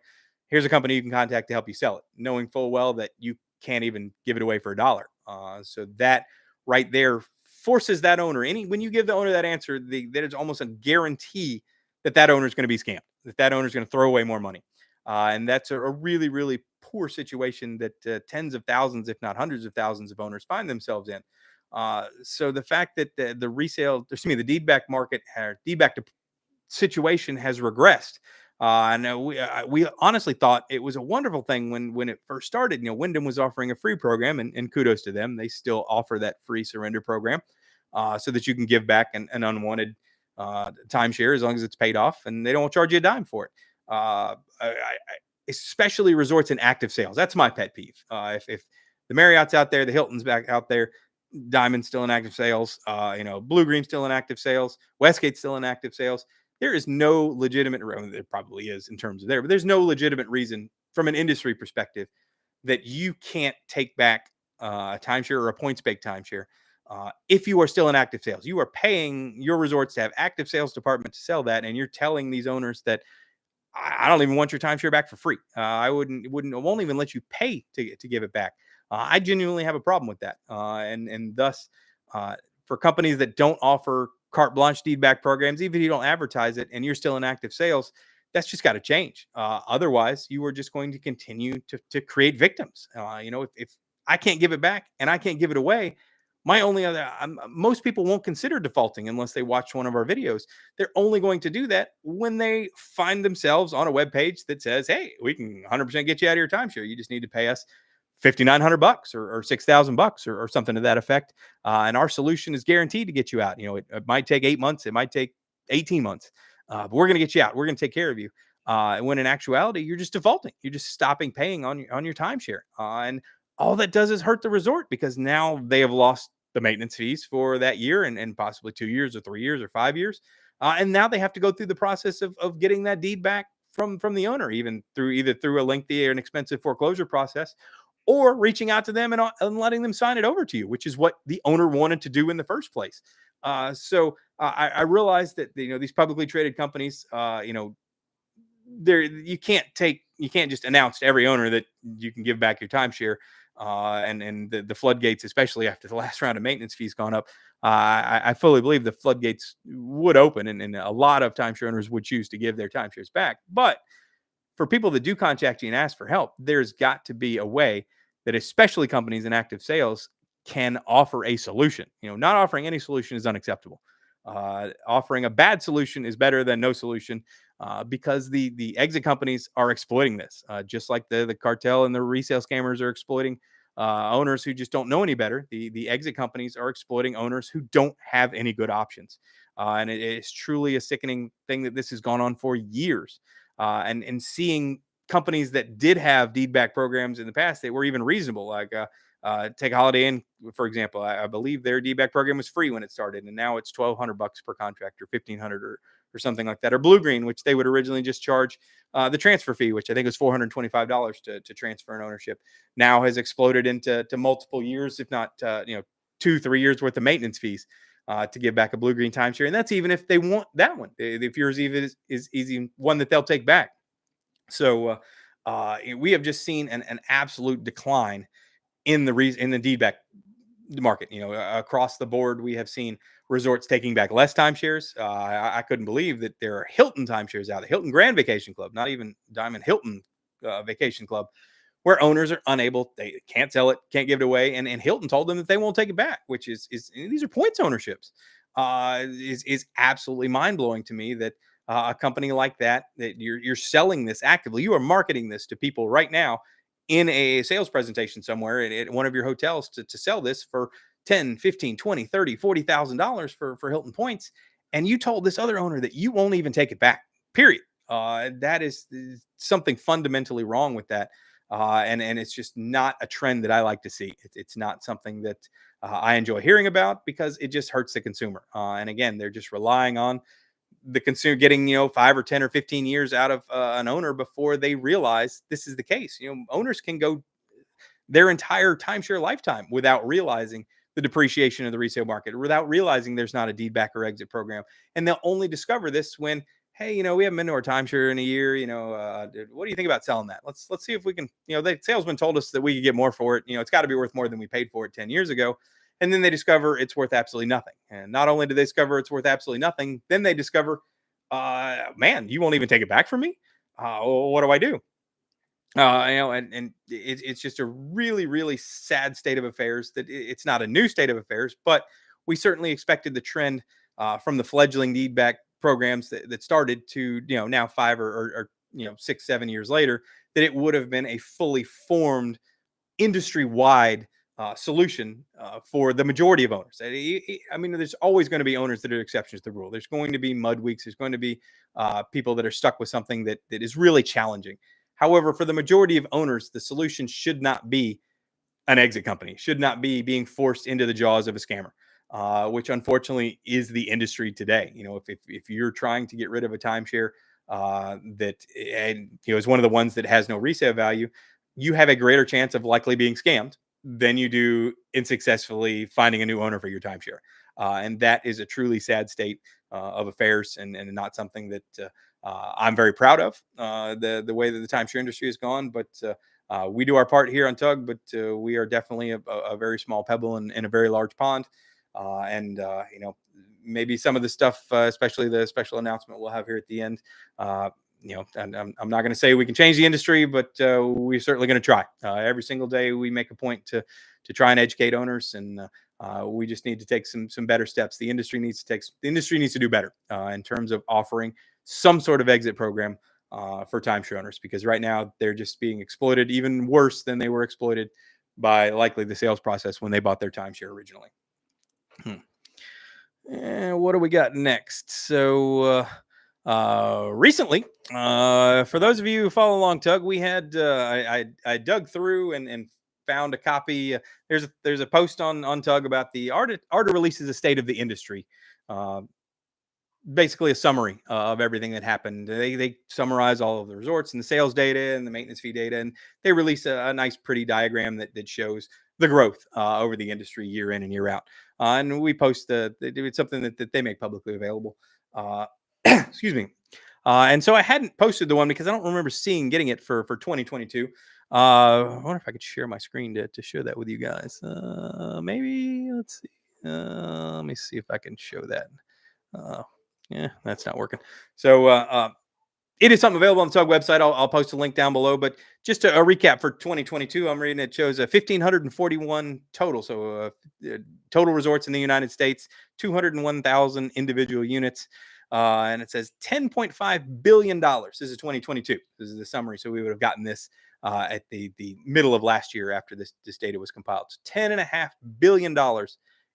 Here's a company you can contact to help you sell it, knowing full well that you can't even give it away for $1. So that right there forces that owner. When you give the owner that answer, that is almost a guarantee that that owner is going to be scammed, that owner is going to throw away more money. And that's a really, really poor situation that tens of thousands, if not hundreds of thousands of owners find themselves in. So the fact that the deed back market, deed back to situation has regressed. And we honestly thought it was a wonderful thing when it first started. Wyndham was offering a free program, and kudos to them. They still offer that free surrender program, so that you can give back an unwanted timeshare as long as it's paid off, and they don't charge you a dime for it. Especially resorts in active sales. That's my pet peeve. If the Marriott's out there, the Hilton's back out there, Diamond's still in active sales, Blue Green's still in active sales, Westgate's still in active sales. There is no legitimate, there probably is in terms of but there's no legitimate reason from an industry perspective that you can't take back a timeshare or a points-based timeshare if you are still in active sales. You are paying your resorts to have active sales department to sell that, and you're telling these owners that I don't even want your timeshare back for free. I won't even let you pay to give it back. I genuinely have a problem with that, and thus, for companies that don't offer carte blanche deed back programs, even if you don't advertise it and you're still in active sales, that's just got to change. Otherwise, you are just going to continue to create victims. If I can't give it back and I can't give it away, most people won't consider defaulting unless they watch one of our videos. They're only going to do that when they find themselves on a web page that says, "Hey, we can 100% get you out of your timeshare. You just need to pay us $5,900 or $6,000 or something to that effect. And our solution is guaranteed to get you out. It might take 8 months, it might take 18 months, but we're going to get you out. We're going to take care of you." And when in actuality, you're just defaulting. You're just stopping paying on your timeshare, and all that does is hurt the resort, because now they have lost the maintenance fees for that year and possibly 2 years or 3 years or 5 years. And now they have to go through the process of getting that deed back from the owner, either through a lengthy or an expensive foreclosure process, or reaching out to them and letting them sign it over to you, which is what the owner wanted to do in the first place. I realized that these publicly traded companies, you can't just announce to every owner that you can give back your timeshare, and the floodgates, especially after the last round of maintenance fees gone up. I fully believe the floodgates would open, and a lot of timeshare owners would choose to give their timeshares back. But for people that do contact you and ask for help, there's got to be a way that especially companies in active sales can offer a solution. Not offering any solution is unacceptable. Offering a bad solution is better than no solution, because the exit companies are exploiting this, just like the cartel and the resale scammers are exploiting owners who just don't know any better. The exit companies are exploiting owners who don't have any good options, and it is truly a sickening thing that this has gone on for years. And seeing companies that did have deed back programs in the past that were even reasonable, like take Holiday Inn, for example. I believe their deed back program was free when it started, and now it's $1,200 per contract, or $1,500, or something like that. Or Blue Green, which they would originally just charge the transfer fee, which I think was $425 to transfer an ownership, now has exploded into multiple years, if not 2-3 years worth of maintenance fees to give back a Blue Green timeshare. And that's even if they want that one, if yours even is even one that they'll take back. So we have just seen an absolute decline in the deed back market. Across the board, we have seen resorts taking back less timeshares. I couldn't believe that there are Hilton timeshares out there, Hilton Grand Vacation Club, not even Diamond, Hilton Vacation Club, where owners are unable, they can't sell it, can't give it away, and Hilton told them that they won't take it back, which is these are points ownerships. Is absolutely mind blowing to me that a company like that you're selling this actively, you are marketing this to people right now in a sales presentation somewhere at one of your hotels to sell this for 10, 15, 20, 30, $40,000 for Hilton points. And you told this other owner that you won't even take it back, period. That is something fundamentally wrong with that. And it's just not a trend that I like to see. It's not something that I enjoy hearing about because it just hurts the consumer. And again, they're just relying on the consumer getting 5 or 10 or 15 years out of an owner before they realize this is the case. Owners can go their entire timeshare lifetime without realizing the depreciation of the resale market, without realizing there's not a deed back or exit program. And they'll only discover this when, hey, we haven't been to our timeshare in a year. What do you think about selling that? Let's see if we can. The salesman told us that we could get more for it. It's got to be worth more than we paid for it 10 years ago. And then they discover it's worth absolutely nothing. And not only do they discover it's worth absolutely nothing, then they discover, man, you won't even take it back from me. What do I do? And it's just a really, really sad state of affairs. That it's not a new state of affairs, but we certainly expected the trend from the fledgling deed back programs that started to, now 5 or 6, 7 years later, that it would have been a fully formed industry wide solution for the majority of owners. I mean, there's always going to be owners that are exceptions to the rule. There's going to be mud weeks. There's going to be people that are stuck with something that is really challenging. However, for the majority of owners, the solution should not be an exit company, should not be being forced into the jaws of a scammer, which unfortunately is the industry today. If you're trying to get rid of a timeshare that is one of the ones that has no resale value, you have a greater chance of likely being scammed than you do in successfully finding a new owner for your timeshare. And that is a truly sad state of affairs, and not something that I'm very proud of, the way that the timeshare industry has gone. But we do our part here on TUG, but we are definitely a very small pebble in a very large pond. And maybe some of the stuff, especially the special announcement we'll have here at the end, and I'm not going to say we can change the industry, but we're certainly going to try. Every single day we make a point to try and educate owners, and we just need to take some better steps. The industry needs to do better in terms of offering some sort of exit program for timeshare owners, because right now they're just being exploited even worse than they were exploited by likely the sales process when they bought their timeshare originally. And what do we got next? So recently, for those of you who follow along TUG, we had I dug through and found a copy. There's a post on TUG about the ARTA releases a state of the industry. Basically a summary of everything that happened. They summarize all of the resorts and the sales data and the maintenance fee data, and they release a nice, pretty diagram that shows the growth over the industry year in and year out. And we post it's something that they make publicly available. Excuse me. And so I hadn't posted the one because I don't remember getting it for 2022. I wonder if I could share my screen to show that with you guys. Maybe, let's see. Let me see if I can show that. Yeah, that's not working. So it is something available on the TUG website. I'll post a link down below. But just a recap for 2022, I'm reading it shows 1,541 total. So total resorts in the United States, 201,000 individual units. And it says $10.5 billion. This is 2022. This is the summary. So we would have gotten this at the middle of last year after this data was compiled. So $10.5 billion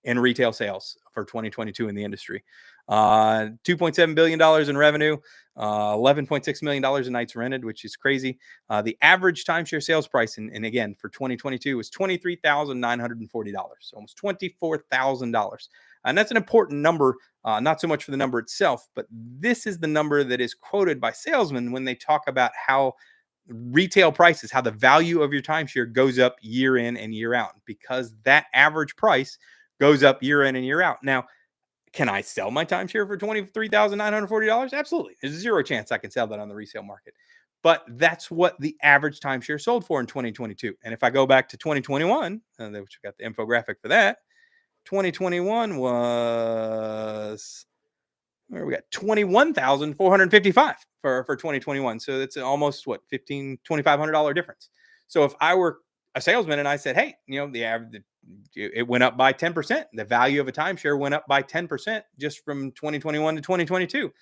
in retail sales for 2022 in the industry. $2.7 billion in revenue, $11.6 million in nights rented, which is crazy. The average timeshare sales price, and again, for 2022 was $23,940, so almost $24,000. And that's an important number, not so much for the number itself, but this is the number that is quoted by salesmen when they talk about how retail prices, how the value of your timeshare goes up year in and year out, because that average price goes up year in and year out. Now, can I sell my timeshare for $23,940? Absolutely. There's zero chance I can sell that on the resale market. But that's what the average timeshare sold for in 2022. And if I go back to 2021, which we got the infographic for that, 2021 was, where we got 21,455 for 2021. So that's almost what, $2,500 difference. So if I were a salesman and I said, hey, the average, it went up by 10%. The value of a timeshare went up by 10% just from 2021 to 2022.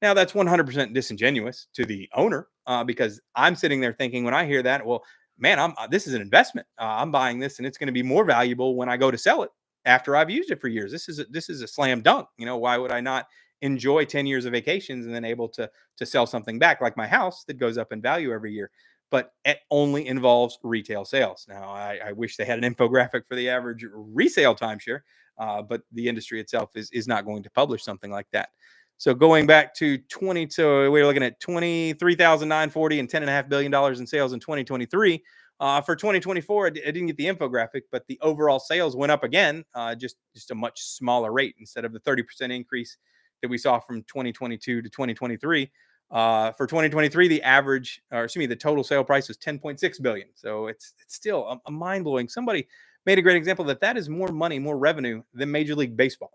Now that's 100% disingenuous to the owner, because I'm sitting there thinking, when I hear that, well, man, this is an investment. I'm buying this, and it's going to be more valuable when I go to sell it after I've used it for years. This is a slam dunk. Why would I not enjoy 10 years of vacations and then able to sell something back, like my house that goes up in value every year? but it only involves retail sales. Now, I wish they had an infographic for the average resale timeshare, but the industry itself is not going to publish something like that. So going back to so we're looking at 23,940 and $10.5 billion in sales in 2023. For 2024, I didn't get the infographic, but the overall sales went up again, just a much smaller rate instead of the 30% increase that we saw from 2022 to 2023. For 2023, the average, or excuse me, the total sale price was 10.6 billion. So it's still a mind blowing. Somebody made a great example that is more money, more revenue than Major League Baseball.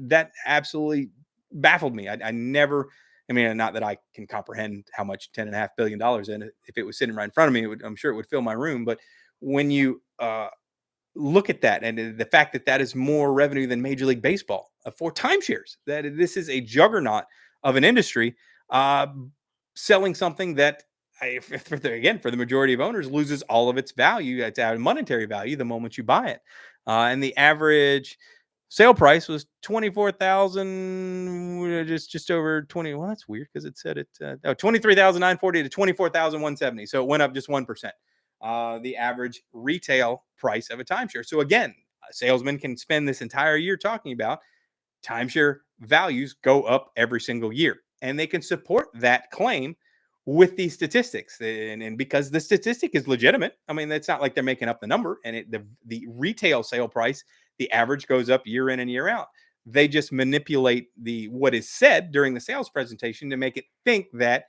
That absolutely baffled me. I never, I mean, not that I can comprehend how much $10.5 billion in it. If it was sitting right in front of me, I'm sure it would fill my room. But when you look at that and the fact that is more revenue than Major League Baseball for timeshares, that this is a juggernaut of an industry uh, selling something that, again, for the majority of owners, loses all of its value, its monetary value, the moment you buy it. And the average sale price was 24,000, just over 20. Well, that's weird because it said 23,940 to 24,170. So it went up just 1%. The average retail price of a timeshare. So again, a salesman can spend this entire year talking about timeshare values go up every single year, and they can support that claim with these statistics. And because the statistic is legitimate, I mean, it's not like they're making up the number. And the retail sale price, the average goes up year in and year out. They just manipulate what is said during the sales presentation to make it think that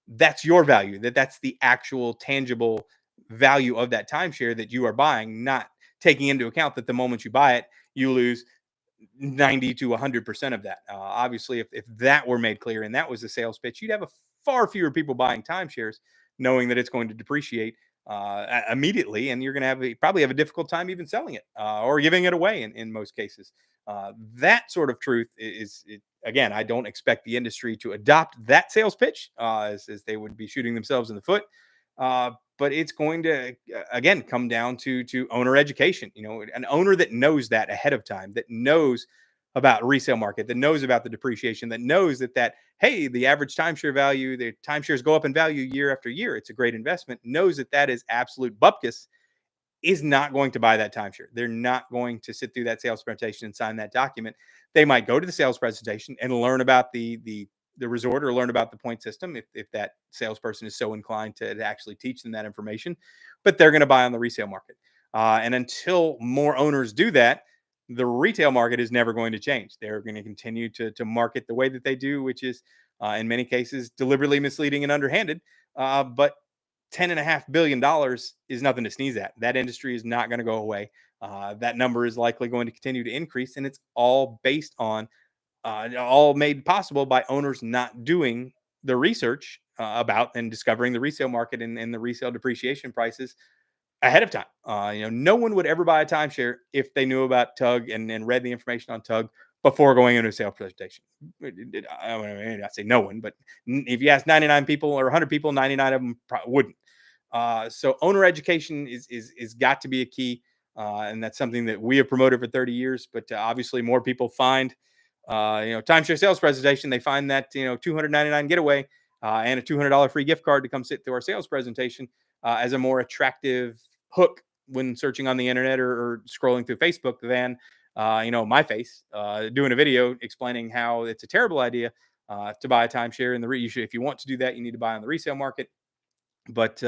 that's your value, that's the actual tangible value of that timeshare that you are buying, not taking into account that the moment you buy it, you lose 90 to 100% of that. Obviously, if that were made clear and that was the sales pitch, you'd have far fewer people buying timeshares, knowing that it's going to depreciate immediately, and you're going to probably have a difficult time even selling it or giving it away in most cases. That sort of truth again, I don't expect the industry to adopt that sales pitch as they would be shooting themselves in the foot. But it's going to again come down to owner education. An owner that knows that ahead of time, that knows about resale market, that knows about the depreciation, that knows that hey, the average timeshare value, the timeshares go up in value year after year. It's a great investment. Knows that is absolute bupkis, is not going to buy that timeshare. They're not going to sit through that sales presentation and sign that document. They might go to the sales presentation and learn about the resort or learn about the point system if that salesperson is so inclined to actually teach them that information. But they're going to buy on the resale market. And until more owners do that, the retail market is never going to change. They're going to continue to market the way that they do, which is in many cases deliberately misleading and underhanded. But $10.5 billion is nothing to sneeze at. That industry is not going to go away. That number is likely going to continue to increase, and it's all based on, all made possible by owners not doing the research about and discovering the resale market and the resale depreciation prices ahead of time. No one would ever buy a timeshare if they knew about TUG and read the information on TUG before going into a sales presentation. I say no one, but if you ask 99 people or 100 people, 99 of them probably wouldn't. So owner education is got to be a key, and that's something that we have promoted for 30 years. But obviously, more people find, timeshare sales presentation. They find that $299 getaway and a $200 free gift card to come sit through our sales presentation as a more attractive hook when searching on the internet or scrolling through Facebook than my face doing a video explaining how it's a terrible idea to buy a timeshare. And if you want to do that, you need to buy on the resale market. But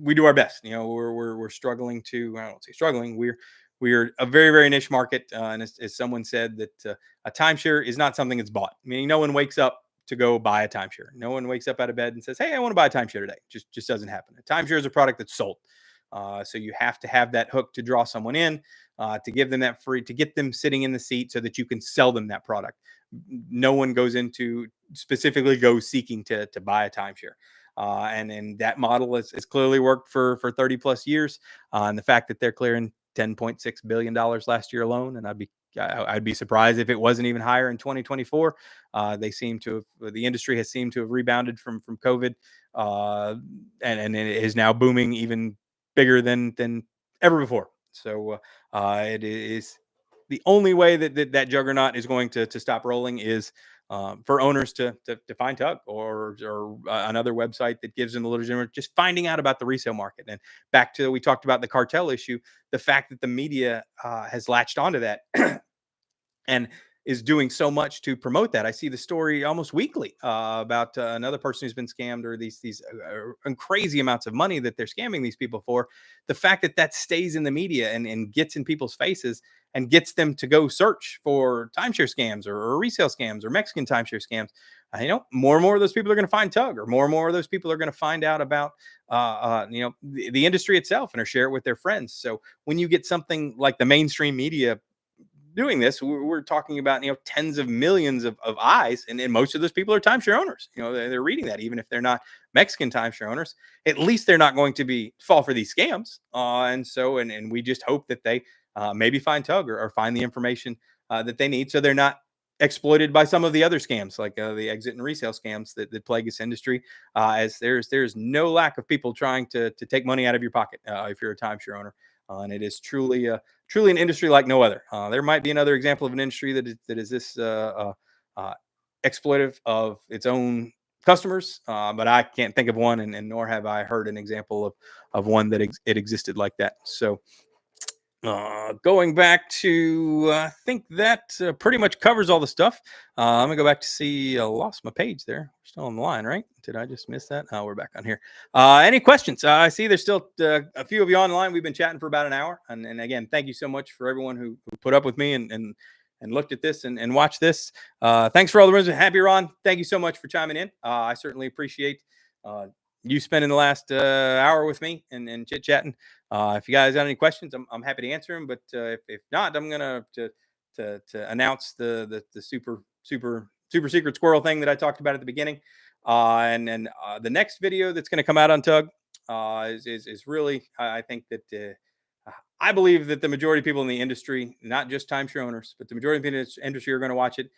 we do our best. We're struggling to. I don't say struggling. We're a very, very niche market, and as someone said, that a timeshare is not something that's bought. Meaning, no one wakes up to go buy a timeshare. No one wakes up out of bed and says, "Hey, I want to buy a timeshare today." Just doesn't happen. A timeshare is a product that's sold. So you have to have that hook to draw someone in, to give them that free, to get them sitting in the seat so that you can sell them that product. No one goes into specifically seeking to buy a timeshare. And that model has clearly worked for 30 plus years. And the fact that they're clearing $10.6 billion last year alone, and I'd be surprised if it wasn't even higher in 2024. The industry has seemed to have rebounded from COVID, and it is now booming even bigger than ever before. So it is the only way that juggernaut is going to stop rolling is for owners to find Tug or another website that gives them a little just finding out about the resale market. And back to, we talked about the cartel issue, the fact that the media has latched onto that and is doing so much to promote that. I see the story almost weekly about another person who's been scammed, or these crazy amounts of money that they're scamming these people for. The fact that that stays in the media and gets in people's faces and gets them to go search for timeshare scams or resale scams or Mexican timeshare scams. More and more of those people are going to find Tug, or more of those people are going to find out about the industry itself and or share it with their friends. So when you get something like the mainstream media doing this, we're talking about tens of millions of eyes, and most of those people are timeshare owners. They're reading that, even if they're not Mexican timeshare owners. At least they're not going to fall for these scams. And we just hope that they maybe find Tug or find the information that they need, so they're not exploited by some of the other scams, like the exit and resale scams that plague this industry. As there's no lack of people trying to take money out of your pocket if you're a timeshare owner. And it is truly an industry like no other. There might be another example of an industry that is this exploitive of its own customers, but I can't think of one, and nor have I heard an example of one that it existed like that. So going back to, I think that pretty much covers all the stuff. I'm gonna go back to see. I lost my page there. We're still on the line, right? Did I just miss that? Oh, we're back on here. Any questions? I see there's still a few of you online. We've been chatting for about an hour, and again, thank you so much for everyone who put up with me and looked at this and watched this. Thanks for all the rooms. Happy Ron, thank you so much for chiming in. I certainly appreciate you spending the last hour with me and chit chatting. If you guys got any questions, I'm happy to answer them. But if not, I'm gonna to announce the super secret squirrel thing that I talked about at the beginning. And then the next video that's going to come out on Tug is really, I think that I believe that the majority of people in the industry, not just timeshare owners, but the majority of people in the industry are going to watch it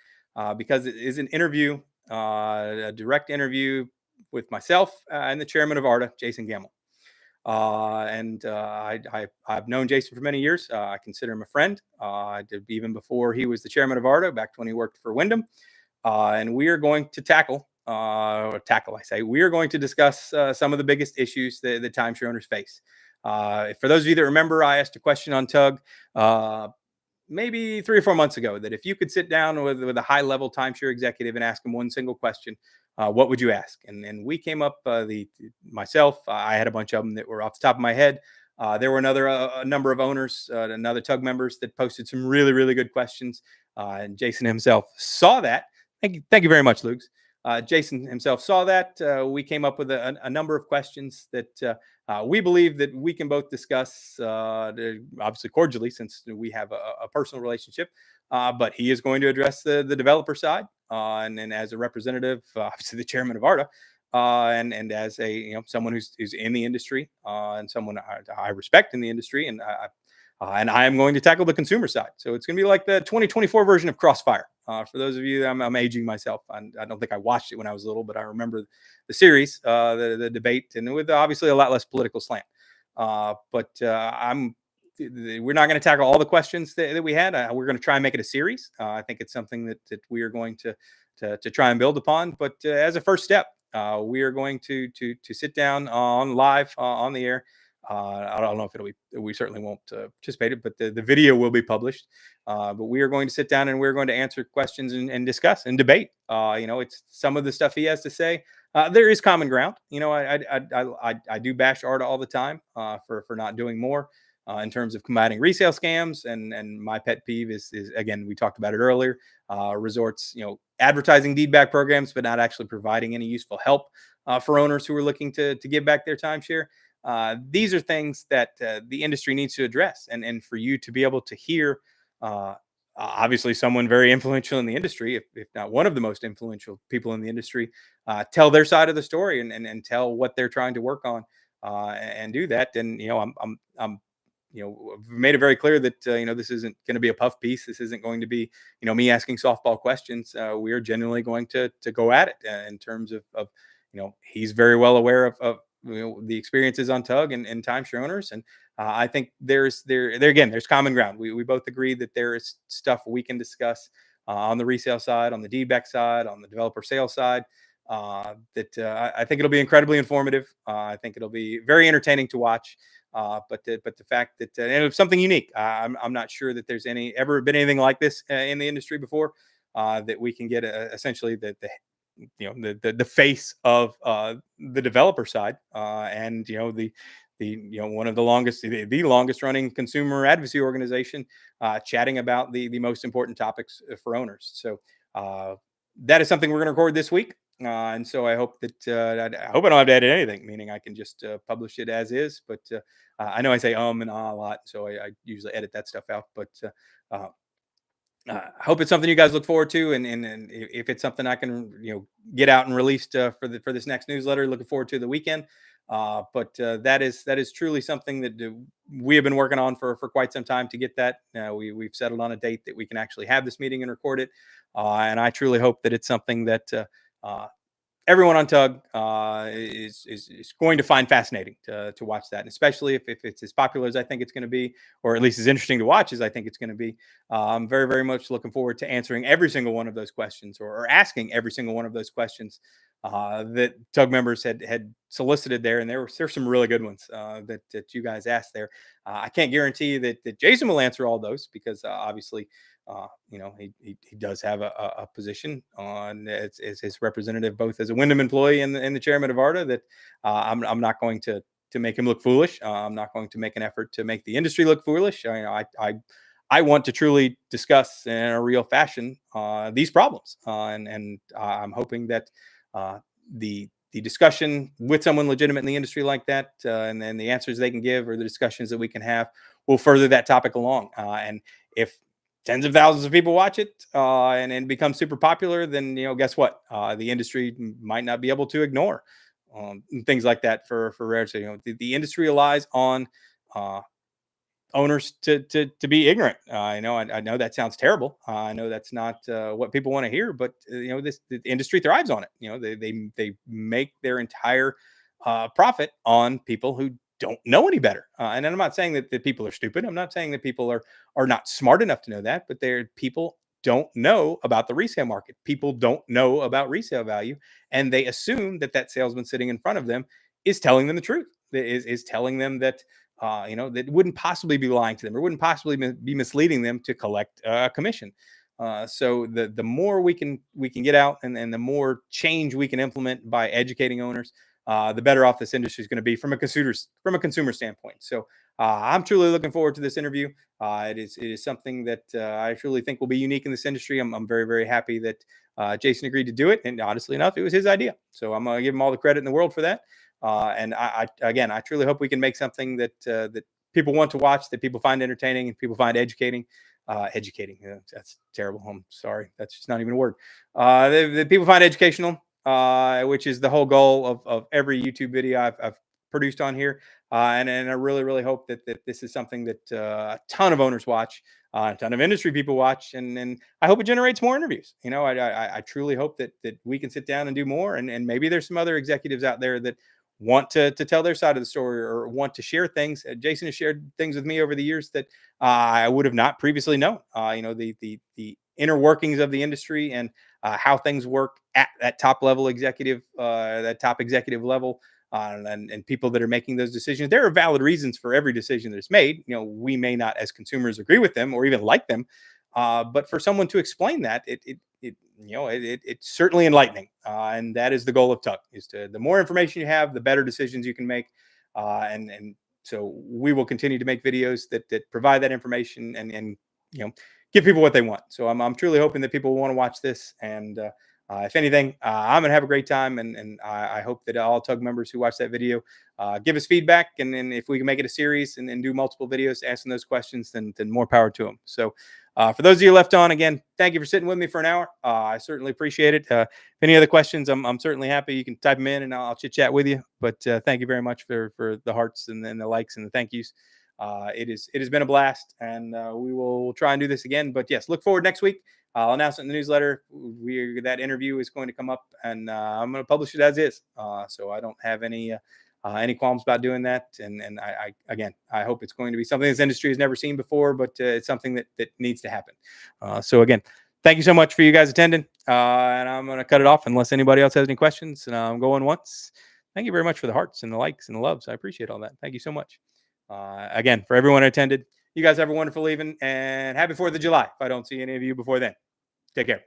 because it is an interview, a direct interview with myself and the chairman of ARDA, Jason Gamble. I've known Jason for many years. I consider him a friend. I did even before he was the chairman of ARDA, back when he worked for Wyndham. And we are going to we are going to discuss some of the biggest issues that timeshare owners face. For those of you that remember, I asked a question on Tug maybe 3 or 4 months ago, that if you could sit down with a high-level timeshare executive and ask them one single question, what would you ask? And we came up, myself, I had a bunch of them that were off the top of my head. There were a number of owners, another Tug members that posted some really, really good questions. And Jason himself saw that. Thank you very much, Lugs. Jason himself saw that. We came up with a number of questions that we believe that we can both discuss, obviously cordially, since we have a personal relationship. But he is going to address the developer side, and as a representative, obviously the chairman of ARDA, and as a someone who's in the industry, and someone I respect in the industry, and I am going to tackle the consumer side. So it's going to be like the 2024 version of Crossfire. For those of you, I'm aging myself. I don't think I watched it when I was little, but I remember the series, the debate, and with obviously a lot less political slant. We're not going to tackle all the questions that we had. We're going to try and make it a series. I think it's something that we are going to try and build upon. But as a first step, we are going to sit down on live on the air. I don't know if we certainly won't participate it, but the video will be published. But we are going to sit down and we're going to answer questions and discuss and debate. It's some of the stuff he has to say. There is common ground. I do bash ARDA all the time for not doing more in terms of combating resale scams. And my pet peeve is again, we talked about it earlier, resorts, advertising deed back programs, but not actually providing any useful help for owners who are looking to give back their timeshare. These are things that the industry needs to address, and for you to be able to hear, obviously someone very influential in the industry, if not one of the most influential people in the industry, tell their side of the story and tell what they're trying to work on, and do that. And I'm made it very clear that this isn't going to be a puff piece. This isn't going to be me asking softball questions. We are genuinely going to go at it in terms of he's very well aware of the experiences on Tug and timeshare owners, and I think there's common ground. We both agree that there is stuff we can discuss on the resale side, on the DBEC side, on the developer sales side. I think it'll be incredibly informative. I think it'll be very entertaining to watch. But the fact that and it's something unique. I'm not sure that there's ever been anything like this in the industry before. That we can get essentially the face of the developer side, and one of the longest the longest running consumer advocacy organization, chatting about the most important topics for owners. So that is something we're going to record this week. And so I hope that I hope I don't have to edit anything, meaning I can just publish it as is. But I know I say and ah a lot, so I usually edit that stuff out. But uh, I hope it's something you guys look forward to, and if it's something I can get out and released for this next newsletter, looking forward to the weekend. But that is truly something that we have been working on for quite some time to get that. We've settled on a date that we can actually have this meeting and record it, and I truly hope that it's something that everyone on TUG is going to find fascinating to watch that, and especially if it's as popular as I think it's going to be, or at least as interesting to watch as I think it's going to be. I'm very, very much looking forward to answering every single one of those questions, or asking every single one of those questions that TUG members had solicited there, and there's some really good ones that you guys asked there. I can't guarantee that Jason will answer all those, because obviously he does have a position on as his representative, both as a Wyndham employee and the chairman of ARDA, that I'm not going to make him look foolish. I'm not going to make an effort to make the industry look foolish. I want to truly discuss in a real fashion these problems, and I'm hoping that the discussion with someone legitimate in the industry like that, and then the answers they can give, or the discussions that we can have, will further that topic along. And if tens of thousands of people watch it and become super popular, then guess what? The industry might not be able to ignore things like that for rare. So the industry relies on owners to be ignorant. I know that sounds terrible. I know that's not what people want to hear, but the industry thrives on it. They make their entire profit on people who don't know any better. And I'm not saying that people are stupid. I'm not saying that people are not smart enough to know that, but people don't know about the resale market. People don't know about resale value, and they assume that salesman sitting in front of them is telling them the truth. Is telling them that that wouldn't possibly be lying to them, or wouldn't possibly be misleading them to collect a commission. So the more we can get out, and the more change we can implement by educating owners, the better off this industry is going to be from a consumer standpoint. So I'm truly looking forward to this interview. It is something that I truly think will be unique in this industry. I'm very, very happy that Jason agreed to do it, and honestly enough, it was his idea. So I'm going to give him all the credit in the world for that. And I truly hope we can make something that people want to watch, that people find entertaining, and people find educating. Educating, that's terrible. I'm sorry, that's just not even a word. That people find educational, which is the whole goal of every YouTube video I've produced on here. And I really, really hope that this is something that a ton of owners watch, a ton of industry people watch, and I hope it generates more interviews. I truly hope that we can sit down and do more, and maybe there's some other executives out there that want to tell their side of the story, or want to share things. Jason has shared things with me over the years that I would have not previously known. The inner workings of the industry, and how things work at that top level executive, that top executive level, and people that are making those decisions. There are valid reasons for every decision that's made. We may not, as consumers, agree with them or even like them, but for someone to explain that, it's certainly enlightening, and that is the goal of TUG. Is to the more information you have, the better decisions you can make, and so we will continue to make videos that provide that information, and give people what they want. So I'm truly hoping that people want to watch this, and if anything, I'm gonna have a great time, and I hope that all TUG members who watch that video give us feedback, and if we can make it a series and do multiple videos asking those questions, then more power to them. So for those of you left on, again, thank you for sitting with me for an hour. I certainly appreciate it. If any other questions, I'm certainly happy. You can type them in, and I'll chit chat with you. But thank you very much for the hearts, and then the likes and the thank yous. It has been a blast, and we will try and do this again. But yes, look forward next week. I'll announce it in the newsletter. That interview is going to come up, and I'm going to publish it as is. So I don't have any qualms about doing that. And I hope it's going to be something this industry has never seen before, but it's something that needs to happen. So again, thank you so much for you guys attending. And I'm going to cut it off unless anybody else has any questions. And I'm going once. Thank you very much for the hearts and the likes and the loves. I appreciate all that. Thank you so much. Again, for everyone who attended, you guys have a wonderful evening and happy 4th of July. If I don't see any of you before then, take care.